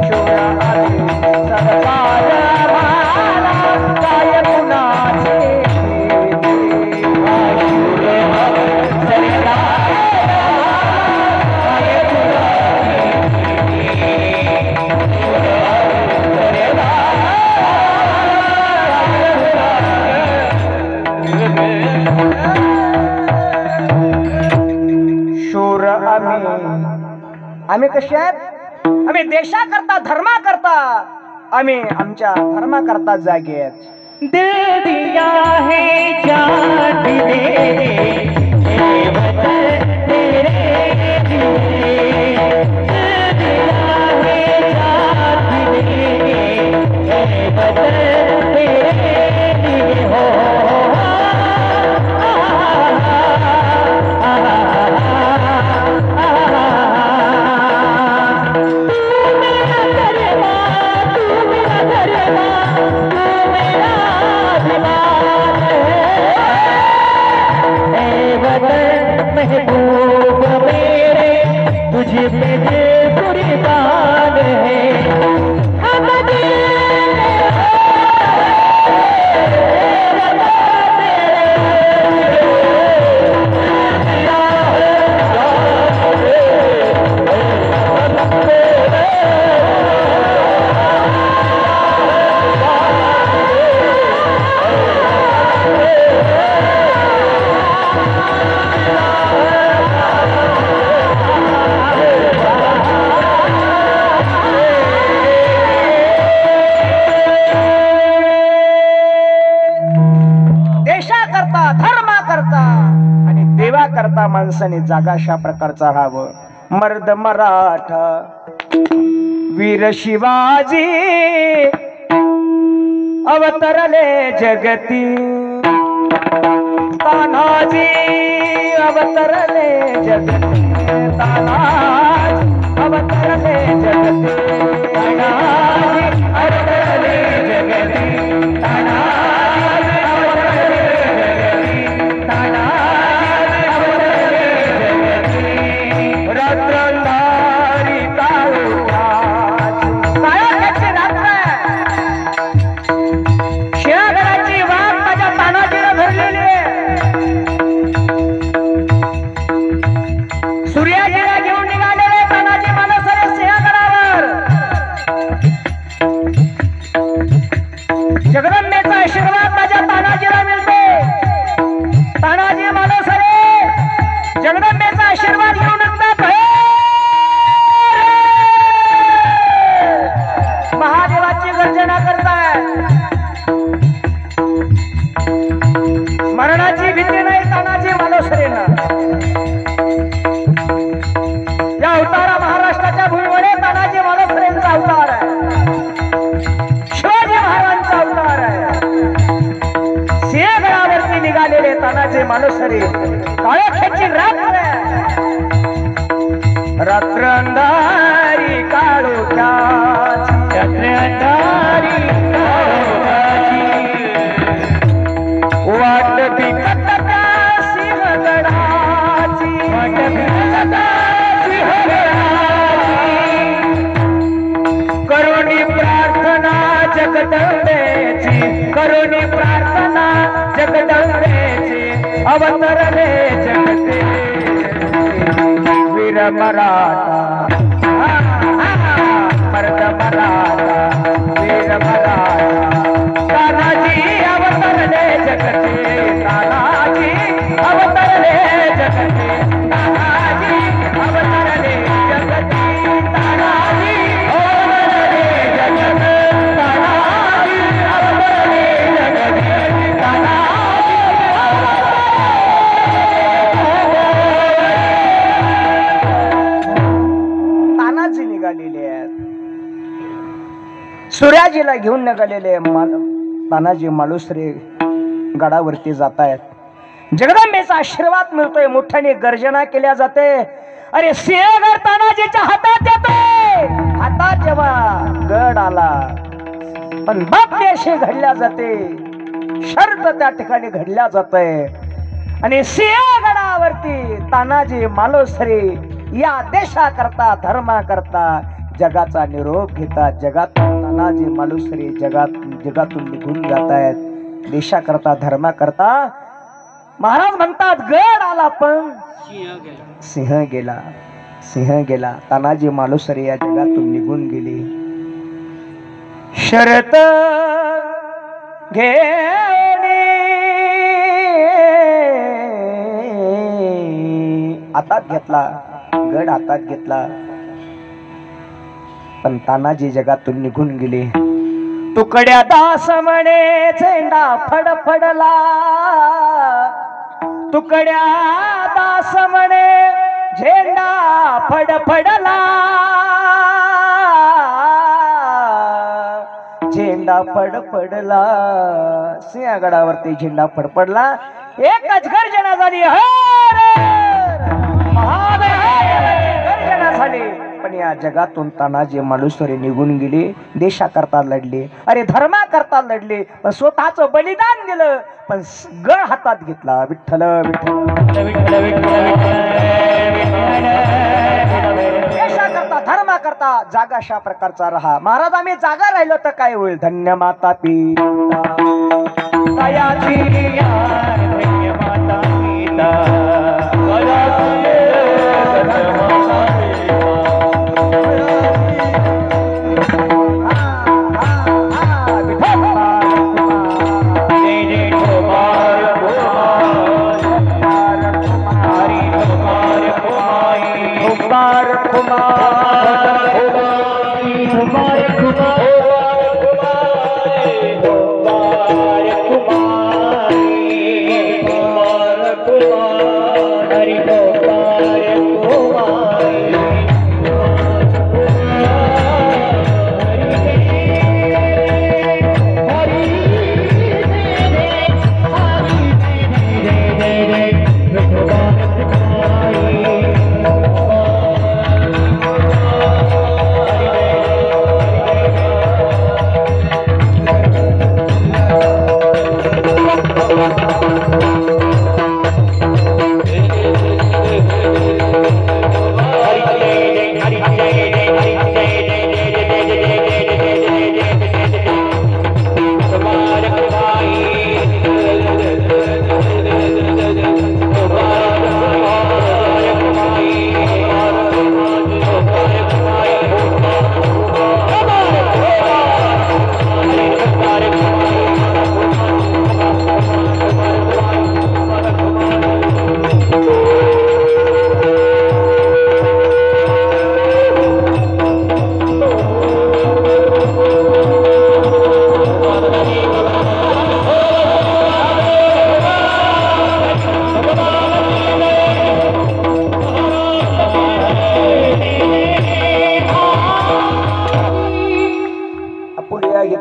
शूर आम्ही सरदार आम्हाला काय कुणाची भीती. शूर आम्ही सरदार शूर आम्ही कसे आहेत, आम्ही देशाकरता धर्माकरता आम्ही आमच्या धर्माकरता जागे आहेत. दिल दिया है जान भी दे दे वतन तेरे लिए. दिल दिया है जान भी दे दे वतन तेरे लिए. हो महबूब मेरे तुझे पे दिल कुर्बान है. करता माणसाने जागा अशा प्रकारचा राहावं. मर्द मराठा वीर शिवाजी अवतरले जगती. तानाजी अवतरले जगते तानाजी अवतरले जगते तानाजी अवतरले जगती तानाजी अवतरले जगती तानाजी अवतरले जगती रात्र अंधारी काळोखाची काळोखाची रात्र शिळागडाची वाट माझ्या तानाजीला धरलेली आहे सूर्याजीला घेऊन निघालेले तानाजी मानसरे सिंहगडावर जगदंबेचा आशीर्वाद माझ्या तानाजीला मिळतो तानाजी मानसरे जगदंबेचा आशीर्वाद घेऊन असतात महादेवाची गर्जना करताय मरणाची भीती नाही तानाजी मानसरेंना या अवतारा महाराष्ट्राच्या भूमीवर तानाजी मालसरेंचा अवतार आहे शिवाजी महाराजांचा अवतार आहे सिंहगडावरती निघालेले तानाजी मालसरे काळोख्याची रात्र रात्र अंधारी काळोख्याची रात्र अंधारी काळोखाची वाट बिकट त्या सिंहगडाची वाट बिकट करुणी प्रार्थना जगदंबेची करुणी प्रार्थना जगदंबेची अवतरले जगते वीर मराठा मर्द मराठा वीर मराठा तानाजी अवतरले जगते तानाजी अवतरले जगते तानाजी अवतरले जगते तानाजी अवतरले जगते तानाजी अवतरले जगते तानाजी निघालेले आहेत सूर्याजीला घेऊन निघालेले तानाजी मालुसरे गडावरती जात आहेत जगदंबेचा आशीर्वाद मिळतोय मोठ्याने गर्जना केल्या जाते अरे सिंहगड तानाजीच्या हातात येतोय हातात जेव्हा गड आला पण बातमी अशी घडल्या जाते शर्त त्या ठिकाणी घडल्या जाते आणि सिंहगडावरती तानाजी मालुसरे या देशाकरता धर्माकरता जगाचा निरोप घेतात जगातून तानाजी मालुसरे जगातून निघून जात आहेत देशाकरता धर्माकरता महाराज म्हणतात गड आला पण सिंह गेला तानाजी मालुसरे या जगातून निघून गेले शरत घेणे हातात घेतला गड हातात घेतला पण तानाजी जगातून निघून गेले तुकड्या दास म्हणे झेंडा फडफडला तुकड्या दास म्हणे झेंडा फडफडला झेंडा फडफडला सिंहगडावरती झेंडा फडफडला एकच गर्जना झाली गर्जना झाली पण या जगातून तानाजी मालुसरे निघून गेले देशाकरता लढले अरे धर्माकरता लढले पण स्वतःच बलिदान दिलं पण गड हातात घेतला विठ्ठल देशाकरता धर्माकरता जागा अशा प्रकारचा रहा महाराज आम्ही जागा राहिलो तर काय होईल धन्य माता पिता दयाची धन्य माता पिता हरि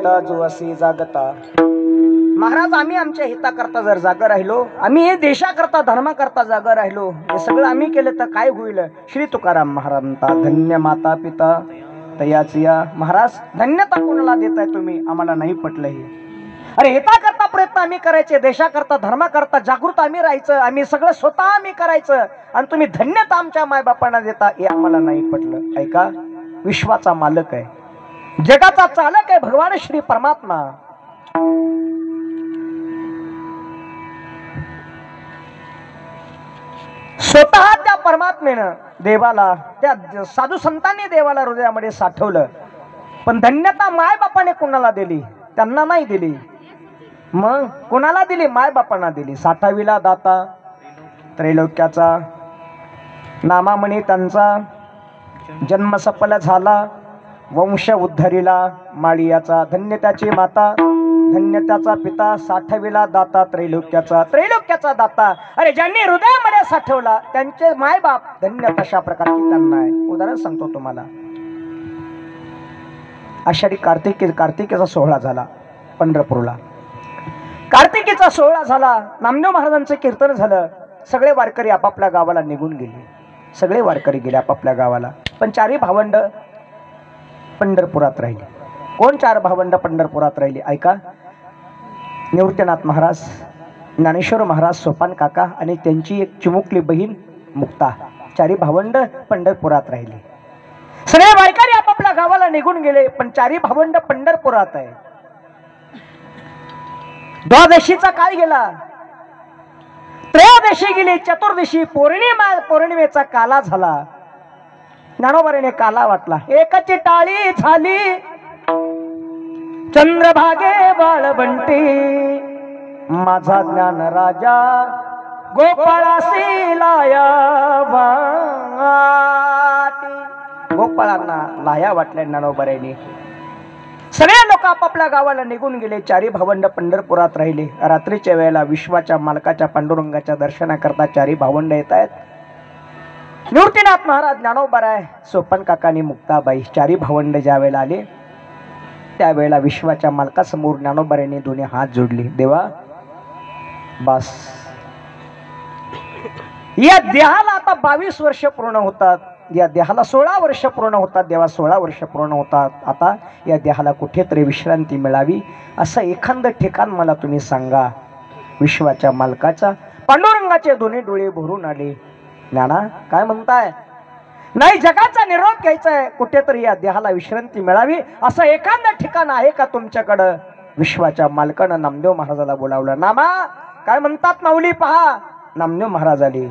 वाटा जो असे जागता. महाराज आम्ही आमच्या हिताकरता जर जागा राहिलो, आम्ही हे देशाकरता धर्माकरता जागा राहिलो, हे सगळं आम्ही केलं तर काय होईल. श्री तुकाराम महाराज म्हणतात धन्य माता पिता तयाची या. महाराज धन्यता कोणाला देताय तुम्ही, आम्हाला नाही पटलं हे. अरे हिताकरता प्रयत्न आम्ही करायचे, देशाकरता धर्माकरता जागृत आम्ही राहायचं, आम्ही सगळं स्वतः आम्ही करायचं, आणि तुम्ही धन्यता आमच्या मायबापांना देता, हे आम्हाला नाही पटलं. ऐका, विश्वाचा मालक आहे, जगाचा चालक आहे भगवान श्री परमात्मा. स्वतः त्या परमात्मेनं देवाला, त्या साधू संतांनी देवाला हृदयामध्ये साठवलं, पण धन्यता माय बापाने कोणाला दिली, त्यांना नाही दिली. मग कोणाला दिली, माय बापांना दिली. साठावीला दाता त्रैलोक्याचा, नामामणी त्यांचा जन्म सफल झाला, वंश उद्धरिला माळियाचा. धन्य त्याची माता, धन्य त्याचा पिता, साठावीला दाता त्रैलोक्याचा, त्रैलोक्याचा दाता. अरे ज्यांनी हृदयामध्ये साठवला त्यांचे मायबाप धन्य तशा प्रकारची त्यांना आहे. उदाहरण सांगतो तुम्हाला. आषाढी कार्तिकीचा सोहळा झाला पंढरपूरला. कार्तिकीचा सोहळा झाला, नामदेव महाराजांचं कीर्तन झालं, सगळे वारकरी आपापल्या गावाला निघून गेले. सगळे वारकरी गेले आपापल्या गावाला, पण चारी भावंड पंढरपुरात राहिले. कोण चार भावंड पंढरपुरात राहिले ऐका. निवृत्तीनाथ महाराज, ज्ञानेश्वर महाराज, सोपान काका आणि त्यांची एक चिमुकली बहीण मुक्ता, चारी भावंड पंढरपुरात राहिले. सगळे वारकरी आपापल्या गावाला निघून गेले, पण चारी भावंड पंढरपुरात आहे. द्वादशीचा काळ गेला, त्रयोदशी गेली, चतुर्दशी पौर्णिमेचा काला झाला. ज्ञानोबाने काला वाटला, एकची टाळी झाली चंद्रभागे बाळबंटी, माझा ज्ञान राजा गोपाळासी लाया वाटी. गोपाळांना लाया वाटल्या ज्ञानोबाने. सगळे लोक आपापल्या गावाला निघून गेले, चारी भावंड पंढरपुरात राहिले. रात्रीच्या वेळेला विश्वाच्या मालकाच्या पांडुरंगाच्या दर्शनाकरता चारी भावंड येत आहेत. निवृत्तीनाथ महाराज, ज्ञानोबाराय, सोपन काकानी, मुक्ताबाई, चारी भावंड ज्या वेळेला आले त्यावेळेला विश्वाच्या मालकासमोर ज्ञानोबारांनी दोन्ही हात जोडले. देवा बस, या देहाला आता 22 वर्ष पूर्ण होतात, या देहाला 16 वर्ष पूर्ण होतात. देवा 16 वर्ष पूर्ण होतात, आता या देहाला कुठेतरी विश्रांती मिळावी, असं एखादं ठिकाण मला तुम्ही सांगा. विश्वाच्या मालकाचा पांडुरंगाचे दोन्ही डोळे भरून आले. ज्ञाना काय म्हणताय? नाही, जगाचा निरोप घ्यायचा आहे, कुठेतरी या देहाला विश्रांती मिळावी, असं एखादं ठिकाण आहे का तुमच्याकडं? विश्वाच्या मालकानं नामदेव महाराजाला बोलावलं. नामा काय म्हणतात माऊली पहा. नामदेव महाराज आले.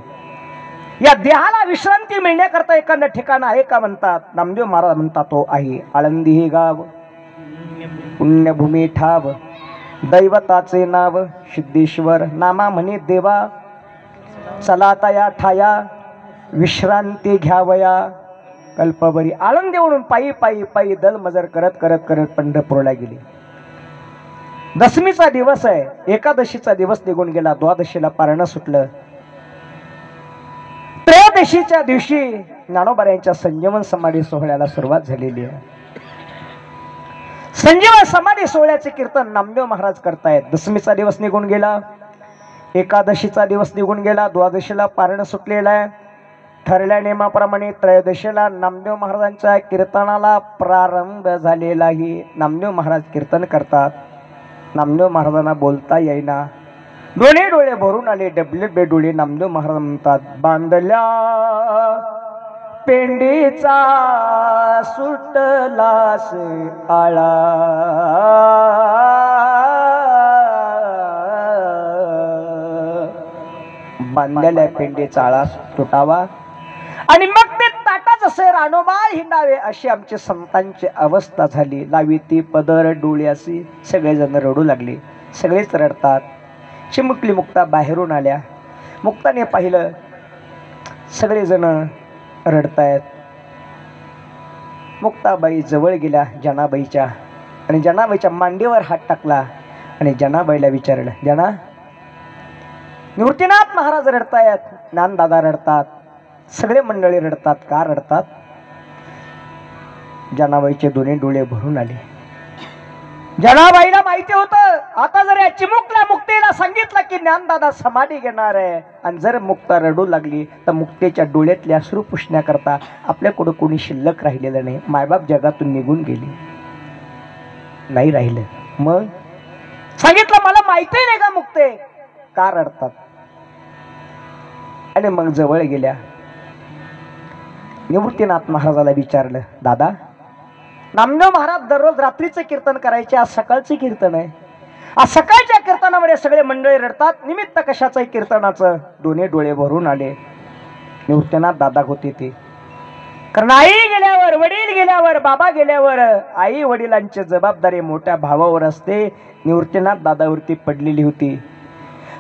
या देहाला विश्रांती मिळण्याकरता एखादं ठिकाण आहे का म्हणतात. नामदेव महाराज म्हणतात तो आहे. आळंदी हे गाव, पुण्यभूमी ठाव, दैवताचे नाव सिद्धेश्वर, नामा म्हणे देवा, चला तया ठाया विश्रांती घ्यावया कल्पवरी. आळंदीवरून पायी पायी पायी दलमजर करत करत करत पंढरपूरला गेली. दशमीचा दिवस आहे, एकादशीचा दिवस निघून गेला, द्वादशीला पारणं सुटलं. त्रयोदशीच्या दिवशी ज्ञानोबारांच्या संजीवन समाधी सोहळ्याला सुरुवात झालेली आहे. संजीवन समाधी सोहळ्याचे कीर्तन नामदेव महाराज करतायत. दशमीचा दिवस निघून गेला, एकादशीचा दिवस निघून गेला, द्वादशीला पारणं सुटलेलं आहे. ठरल्या नियमाप्रमाणे त्रयोदशीला नामदेव महाराजांच्या कीर्तनाला प्रारंभ झालेला आहे. नामदेव महाराज कीर्तन करतात. नामदेव महाराजांना बोलता येईना, दोन्ही डोळे भरून आले, डबले डोळे. नामदेव महाराज म्हणतात, बांधल्या पेंडीचा सुटलास आळा, बांधलेल्या पेंडीचा आळा तुटावा आणि मग ते ताटाच असे रानोबाळ हिंडावे, अशी आमच्या संतांची अवस्था झाली. लावी ती पदर डोळ्यासी, सगळेजण रडू लागले, सगळेच रडतात. चिमुकली मुक्ता बाहेरून आल्या. मुक्ताने पाहिलं सगळेजण रडतायत. मुक्ताबाई जवळ गेल्या जनाबाईच्या आणि जनाबाईच्या मांडीवर हात टाकला आणि जनाबाईला विचारलं, जना, निवृत्तीनाथ महाराज रडतायत, ज्ञानदादा रडतात, सगळे मंडळी रडतात, का रडतात? जनाबाईचे दोन्ही डोळे भरून आले. जनाबाईला माहिती होतं आता जर या चिमुकल्या मुक्तेला सांगितलं की ज्ञानदादा समाधी घेणार आहे आणि जर मुक्ता रडू लागली तर मुक्तेच्या डोळ्यातले अश्रू पुसण्याकरता आपल्याकडं कोणी शिल्लक राहिलेलं नाही. मायबाप जगातून निघून गेले, नाही राहिलं. मग सांगितलं मला माहिती नाही का मुक्ते का रडतात. आणि मग जवळ गेल्या निवृत्तीनाथ महाराजाला विचारलं, दादा नामदेव महाराज दररोज रात्रीचं कीर्तन करायचे, आज सकाळचं कीर्तन आहे, आज सकाळच्या कीर्तनामध्ये सगळे मंडळी रडतात, निमित्त कशाचं आहे कीर्तनाचं. दोन्ही डोळे भरून आले. निवृत्तीनाथ दादा होते ते, कारण आई गेल्यावर, वडील गेल्यावर, बाबा गेल्यावर आई वडिलांची जबाबदारी मोठ्या भावावर असते. निवृत्तीनाथ दादावरती पडलेली होती.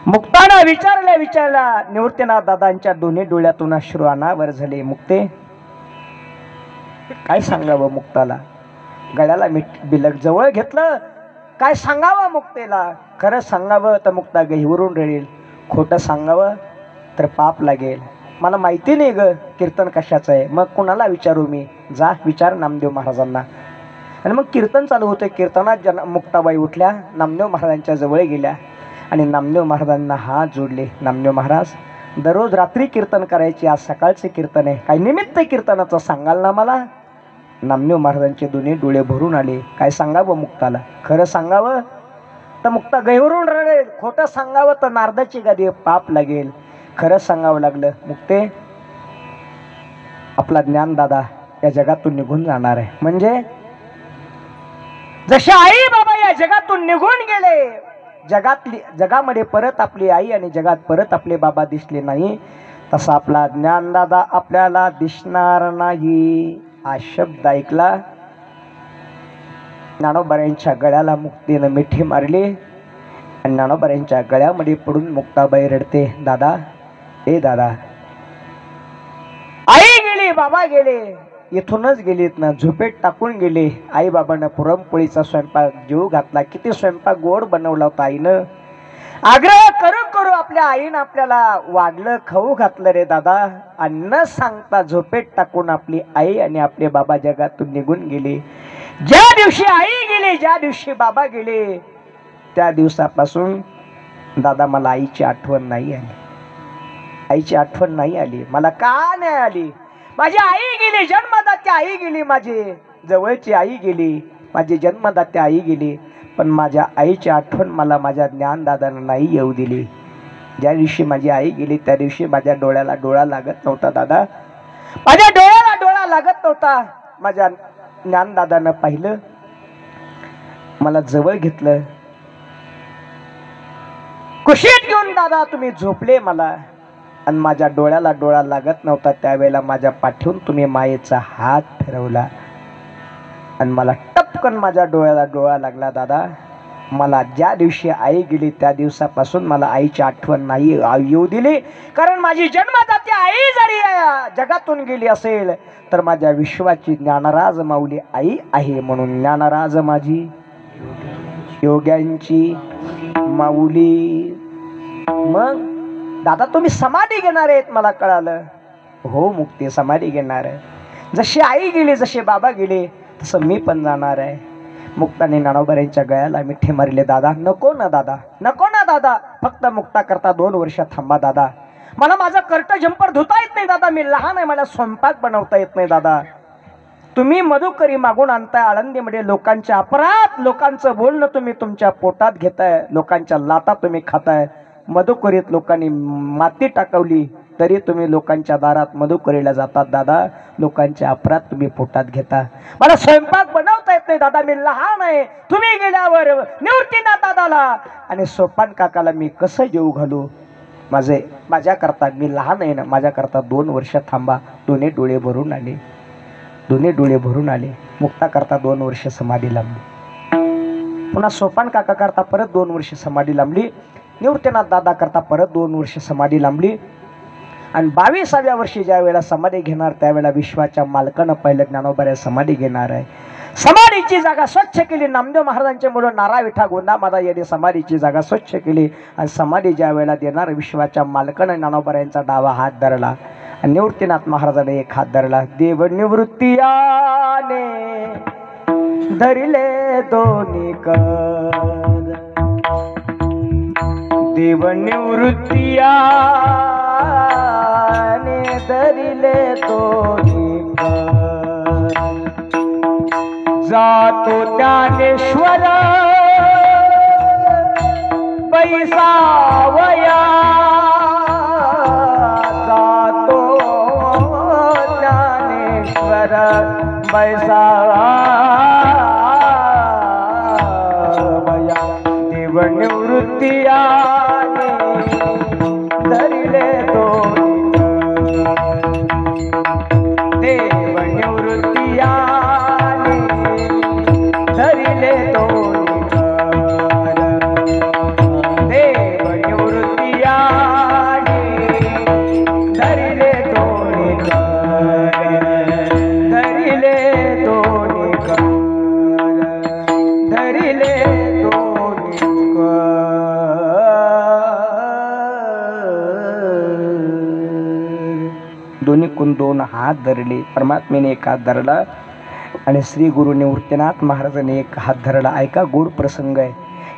मुक्तानं विचारल्या निवृत्तीनाथ दादांच्या दोन्ही डोळ्यातून अश्रू अनावर झाले. मुक्ते काय सांगावं मुक्ताला, गळ्याला बिलक जवळ घेतलं, काय सांगावं मुक्तेला. खरं सांगावं तर मुक्ता गहिवरून रडेल, खोटं सांगावं तर पाप लागेल. मला माहिती नाही ग कीर्तन कशाचं आहे. मग कुणाला विचारू मी, जा विचार नामदेव महाराजांना. आणि मग कीर्तन चालू होतं. कीर्तनात मुक्ताबाई उठल्या, नामदेव महाराजांच्या जवळ गेल्या आणि नामदेव महाराजांना हात जोडले. नामदेव महाराज दररोज रात्री कीर्तन करायचे, आज सकाळचे कीर्तन आहे, काय निमित्त कीर्तनाचं सांगाल ना मला. नामदेव महाराजांचे दोन्ही डोळे भरून आले. काय सांगावं मुक्ताला, खरं सांगावं तर मुक्ता गहिवरून रडेल, खोटं सांगावं तर नारदाची गादी पाप लागेल. खरं सांगावं लागलं, मुक्ते आपला ज्ञानदादा या जगातून निघून जाणार आहे. म्हणजे जसे आई बाबा या जगातून निघून गेले, जगामध्ये परत आपली आई आणि जगात परत आपले बाबा दिसले नाही, तसा आपला ज्ञानदादा आपल्याला दिसणार नाही. हा शब्द ऐकला, ज्ञानोबाऱ्यांच्या गळ्याला मुक्तीनं मिठी मारली आणि ज्ञानोबाऱ्यांच्या गळ्यामध्ये पडून मुक्ताबाई रडते. दादा, ए दादा, आई गेली, बाबा गेले, इथूनच गेलीत ना, झोपेत टाकून गेले. आई बाबांना पुरणपोळीचा स्वयंपाक जीव घातला, किती स्वयंपाक गोड बनवला होता आईनं. आग्रह करू करू आपल्या आईनं आपल्याला वाढलं, खाऊ घातलं रे दादा. आणि न सांगता झोपेत टाकून आपली आई आणि आपले बाबा जगातून निघून गेले. ज्या दिवशी आई गेली, ज्या दिवशी बाबा गेले, त्या दिवसापासून दादा मला आईची आठवण नाही आली. आईची आठवण नाही आली. मला का नाही आली? माझी आई गेली, जन्मदात्या आई गेली, माझी जवळची आई गेली, माझी जन्मदात्या आई गेली, पण माझ्या आईची आठवण मला माझ्या ज्ञानदादानं नाही येऊ दिली. ज्या दिवशी माझी आई गेली त्या दिवशी माझ्या डोळ्याला डोळा लागत नव्हता दादा, माझ्या डोळ्याला डोळा लागत नव्हता. माझ्या ज्ञानदादानं पाहिलं, मला जवळ घेतलं, कुशीत घेऊन दादा तुम्ही झोपले मला, आणि माझ्या डोळ्याला डोळा लागत नव्हता. त्यावेळेला माझ्या पाठीवरून तुम्ही मायेचा हात फिरवला आणि मला टपकन माझ्या डोळ्याला डोळा लागला. दादा, मला ज्या दिवशी आई गेली त्या दिवसापासून मला आईची आठवण नाही येऊ दिली, कारण माझी जन्मदाती आई जरी जगातून गेली असेल तर माझ्या विश्वाची ज्ञानराज माऊली आई आहे. म्हणून ज्ञानराज माझी योग्यांची माऊली. मग दादा तुम्ही समाधी घेणार आहेत मला कळालं. हो मुक्ती, समाधी घेणार आहे. जशी आई गेली, जसे बाबा गेले, तसं मी पण जाणार आहे. मुक्ताने ज्ञानोबाऱ्यांच्या गळ्याला मिठी मारले. दादा नको ना दादा, नको ना दादा, फक्त मुक्ता करता 2 वर्ष थांबा दादा. मला माझं कर्ट जंपर धुता येत नाही दादा, मी लहान आहे, मला स्वयंपाक बनवता येत नाही दादा. तुम्ही मधुकरी मागून आणताय आळंदीमध्ये, लोकांचे अपराध, लोकांचं बोलणं तुम्ही तुमच्या पोटात घेताय, लोकांच्या लाता तुम्ही खाताय. मधुकरीत लोकांनी माती टाकवली तरी तुम्ही लोकांच्या दारात मधुकरीला जातात दादा. लोकांचे अपराध तुम्ही पोटात घेता. मला स्वयंपाक बनवता येत नाही दादा, मी लहान आहे. तुम्ही गेल्यावर निवृत्तीनाथ दादाला आणि सोपान काकाला मी कसं जेवू घालू? माझ्याकरता, मी लहान आहे ना, माझ्याकरता 2 वर्ष थांबा. दोन्ही डोळे भरून आले, दोन्ही डोळे भरून आले. मुक्ता करता 2 वर्ष समाधी लांबली. पुन्हा सोपान काका करता परत 2 वर्ष समाधी लांबली. निवृत्तीनाथ दादा करता परत 2 वर्ष समाधी लांबली. आणि 22व्या वर्षी ज्या वेळेला समाधी घेणार त्यावेळेला विश्वाच्या मालकानं पहिलं ज्ञानोबाऱ्या समाधी घेणार आहे. समाधीची जागा स्वच्छ केली. नामदेव महाराजांचे मुलं नारा विठा गोंदा माता यांनी समाधीची जागा स्वच्छ केली. आणि समाधी ज्या वेळेला देणार विश्वाच्या मालकानं ज्ञानोबाऱ्यांचा डावा हात धरला आणि निवृत्तीनाथ महाराजांनी एक हात धरला. देव निवृत्ती आने धरिले दोन्ही कर देव निवृत्तियाने धरिले दोन्ही कर जातो ज्ञानेश्वर बैसावया जातो ज्ञानेश्वर बैसावया देव निवृत्तियाने धरिले दोन्ही देव निवृत्तियाने धरिले दोन्ही देव निवृत्तियाने धरिले दोन्ही धरिले दोन्ही धरिले दोन्ही दोन्ही कुण दोन हात धरले परमात्म्याने एक हात धरला आणि श्री गुरु निवृत्तीनाथ महाराजांनी एक हात धरला. ऐका गोड प्रसंग आहे.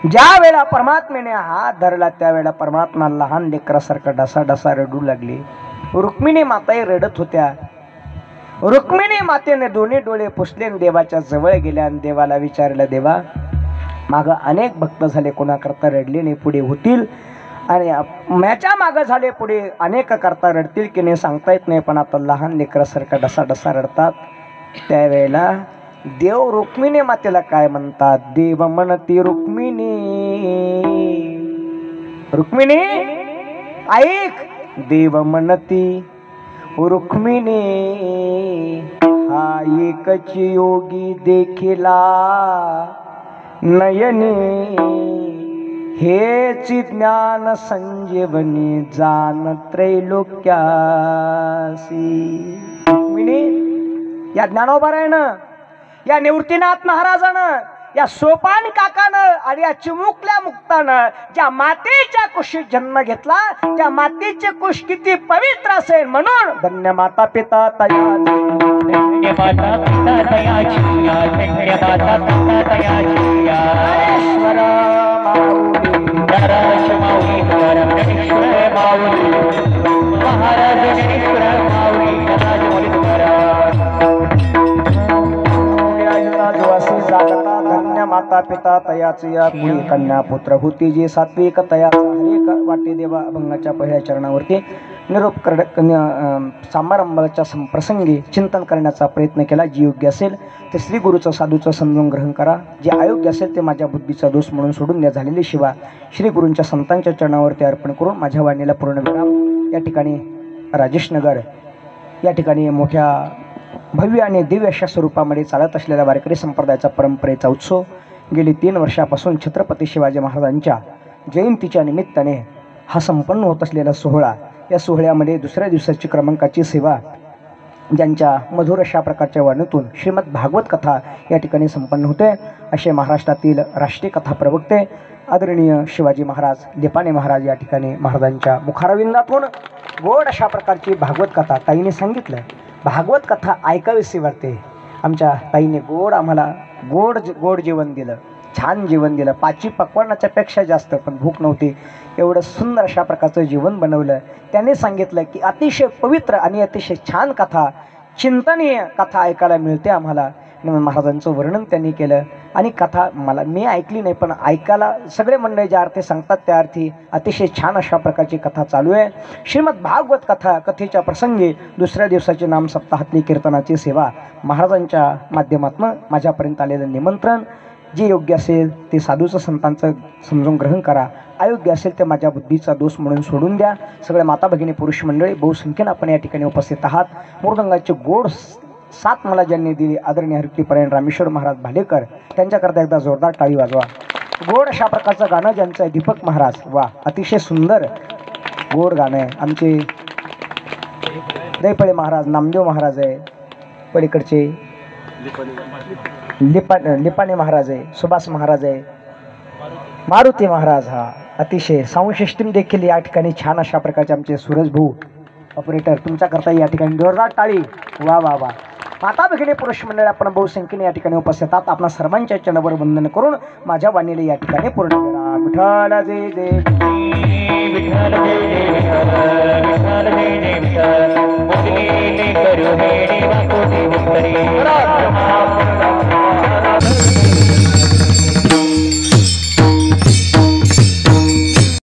ज्या वेळा परमात्म्याने हात धरला त्यावेळेला परमात्मा लहान लेकरासारखा डसा डसा रडू लागली. रुक्मिणी माताही रडत होत्या. रुक्मिणी मातेने दोन्ही डोळे पुसले आणि देवाच्या जवळ गेल्या आणि देवाला विचारलं, देवा मागं अनेक भक्त झाले, कोणाकरता रडले नाही पुढे होतील आणि माझ्या मागं झाले पुढे अनेक करता रडतील की नाही सांगता येत नाही, पण आता लहान लेकरासारखा डसा डसा रडतात. त्यावेळेला देव रुक्मिणी मातेला काय म्हणतात, देव म्हणती रुक्मिणी रुक्मिणी ऐक, देव म्हणती रुक्मिणी हा एकच योगी देखिला नयनी हेच ज्ञान संजीवनी जान त्रैलोक्यासी. रुक्मिणी या ज्ञानोबारायनं, या निवृत्तीनाथ महाराजानं, या सोपान काकानं आणि या चिमुकल्या मुक्तानं ज्या मातेच्या कुशीत जन्म घेतला त्या मातेचे कुश किती पवित्र असेल म्हणून धन्य माता पिता तया धन्य माता पिता तयाची धन्य माता पिता तयाची ईश्वर माऊली नराज माऊली गणेश्वर माऊली महाराज गणेश्वर माऊली नराज माऊली महाराज आदिवासी जागता धन्य माता पिता तयाची या कुळी कन्या पुत्र होती जी सात्विक तयाचा हरेक वाटे देवा अभंगाच्या पहिल्या चरणावरती निरोप समारंभाच्या प्रसंगी चिंतन करण्याचा प्रयत्न केला. जी योग्य असेल ते श्री गुरुचं साधूचं समजून ग्रहण करा, जे अयोग्य असेल ते माझ्या बुद्धीचा दोष म्हणून सोडून द्या. झालेली शिवा श्री गुरूंच्या संतांच्या चरणावरती अर्पण करून माझ्या वाणीला पूर्ण विराम. या ठिकाणी राजेश नगर या ठिकाणी मोठ्या भव्य आणि दिव्य अशा स्वरूपामध्ये चालत असलेल्या वारकरी संप्रदायाचा परंपरेचा उत्सव गेली 3 वर्षापासून छत्रपती शिवाजी महाराजांच्या जयंतीच्या निमित्ताने हा संपन्न होत असलेला सोहळा. या सोहळ्यामध्ये दुसऱ्या दिवसाची क्रमांकाची सेवा ज्यांच्या मधुर अशा प्रकारच्या वाणीतून श्रीमद भागवत कथा या ठिकाणी संपन्न होते. असे महाराष्ट्रातील राष्ट्रीय कथा प्रवक्ते आदरणीय शिवाजी महाराज लेपाने महाराज या ठिकाणी महाराजांच्या मुखारविंदातून गोड अशा प्रकारची भागवत कथा ताईने सांगितलं. भागवत कथा ऐकावीशी वाटते. आमच्या ताईने आम्हाला गोड जेवण दिलं, छान जेवण दिलं. 5 पक्वान्नाच्या पेक्षा जास्त, पण भूक नव्हती. एवढं सुंदर अशा प्रकारचं जेवण बनवलं. त्याने सांगितलं की अतिशय पवित्र आणि अतिशय छान कथा, चिंतनीय कथा ऐकायला मिळते आम्हाला. महाराजांचं वर्णन त्यांनी केलं आणि कथा मी ऐकली नाही, पण ऐकायला सगळे मंडळी ज्या अर्थी सांगतात त्या अर्थी अतिशय छान अशा प्रकारची कथा चालू आहे. श्रीमद भागवत कथेच्या प्रसंगी दुसऱ्या दिवसाची नाम सप्ताहातली कीर्तनाची सेवा महाराजांच्या माध्यमातून माझ्यापर्यंत आलेलं निमंत्रण. जे योग्य असेल ते साधूचं संतांचं समजून ग्रहण करा, अयोग्य असेल ते माझ्या बुद्धीचा दोष म्हणून सोडून द्या. सगळे माता भगिनी पुरुष मंडळी बहुसंख्येनं आपण या ठिकाणी उपस्थित आहात. मृदंगाचे गोड साथ मला ज्यांनी दिली आदरणीय हरिपरायण रामेश्वर महाराज भालेकर, त्यांच्याकरता एकदा जोरदार टाळी वाजवा. गोड अशा प्रकारचं गाणं ज्यांचं आहे दीपक महाराज, वा अतिशय सुंदर गोड गाणं आहे. आमचे दैपळे महाराज, नामदेव महाराज आहे, पलीकडचे लिपाणे महाराज आहे, सुभाष महाराज आहे, मारुती महाराज. हा अतिशय साऊंड सिस्टीम देखील या ठिकाणी छान अशा प्रकारचे आमचे सूरज भाऊ ऑपरेटर, तुमच्याकरता या ठिकाणी जोरदार टाळी. वा वा वा. माता भगिनी पुरुष मंडळी आपण बहुसंख्येने या ठिकाणी उपस्थित आहात. आपणा सर्वांच्या चरणावर वंदन करून माझ्या वाणीला या ठिकाणी पूर्ण करा. विठ्ठल जय जय विठ्ठल जय जय विठ्ठल विठ्ठल जय जय विठ्ठल बोले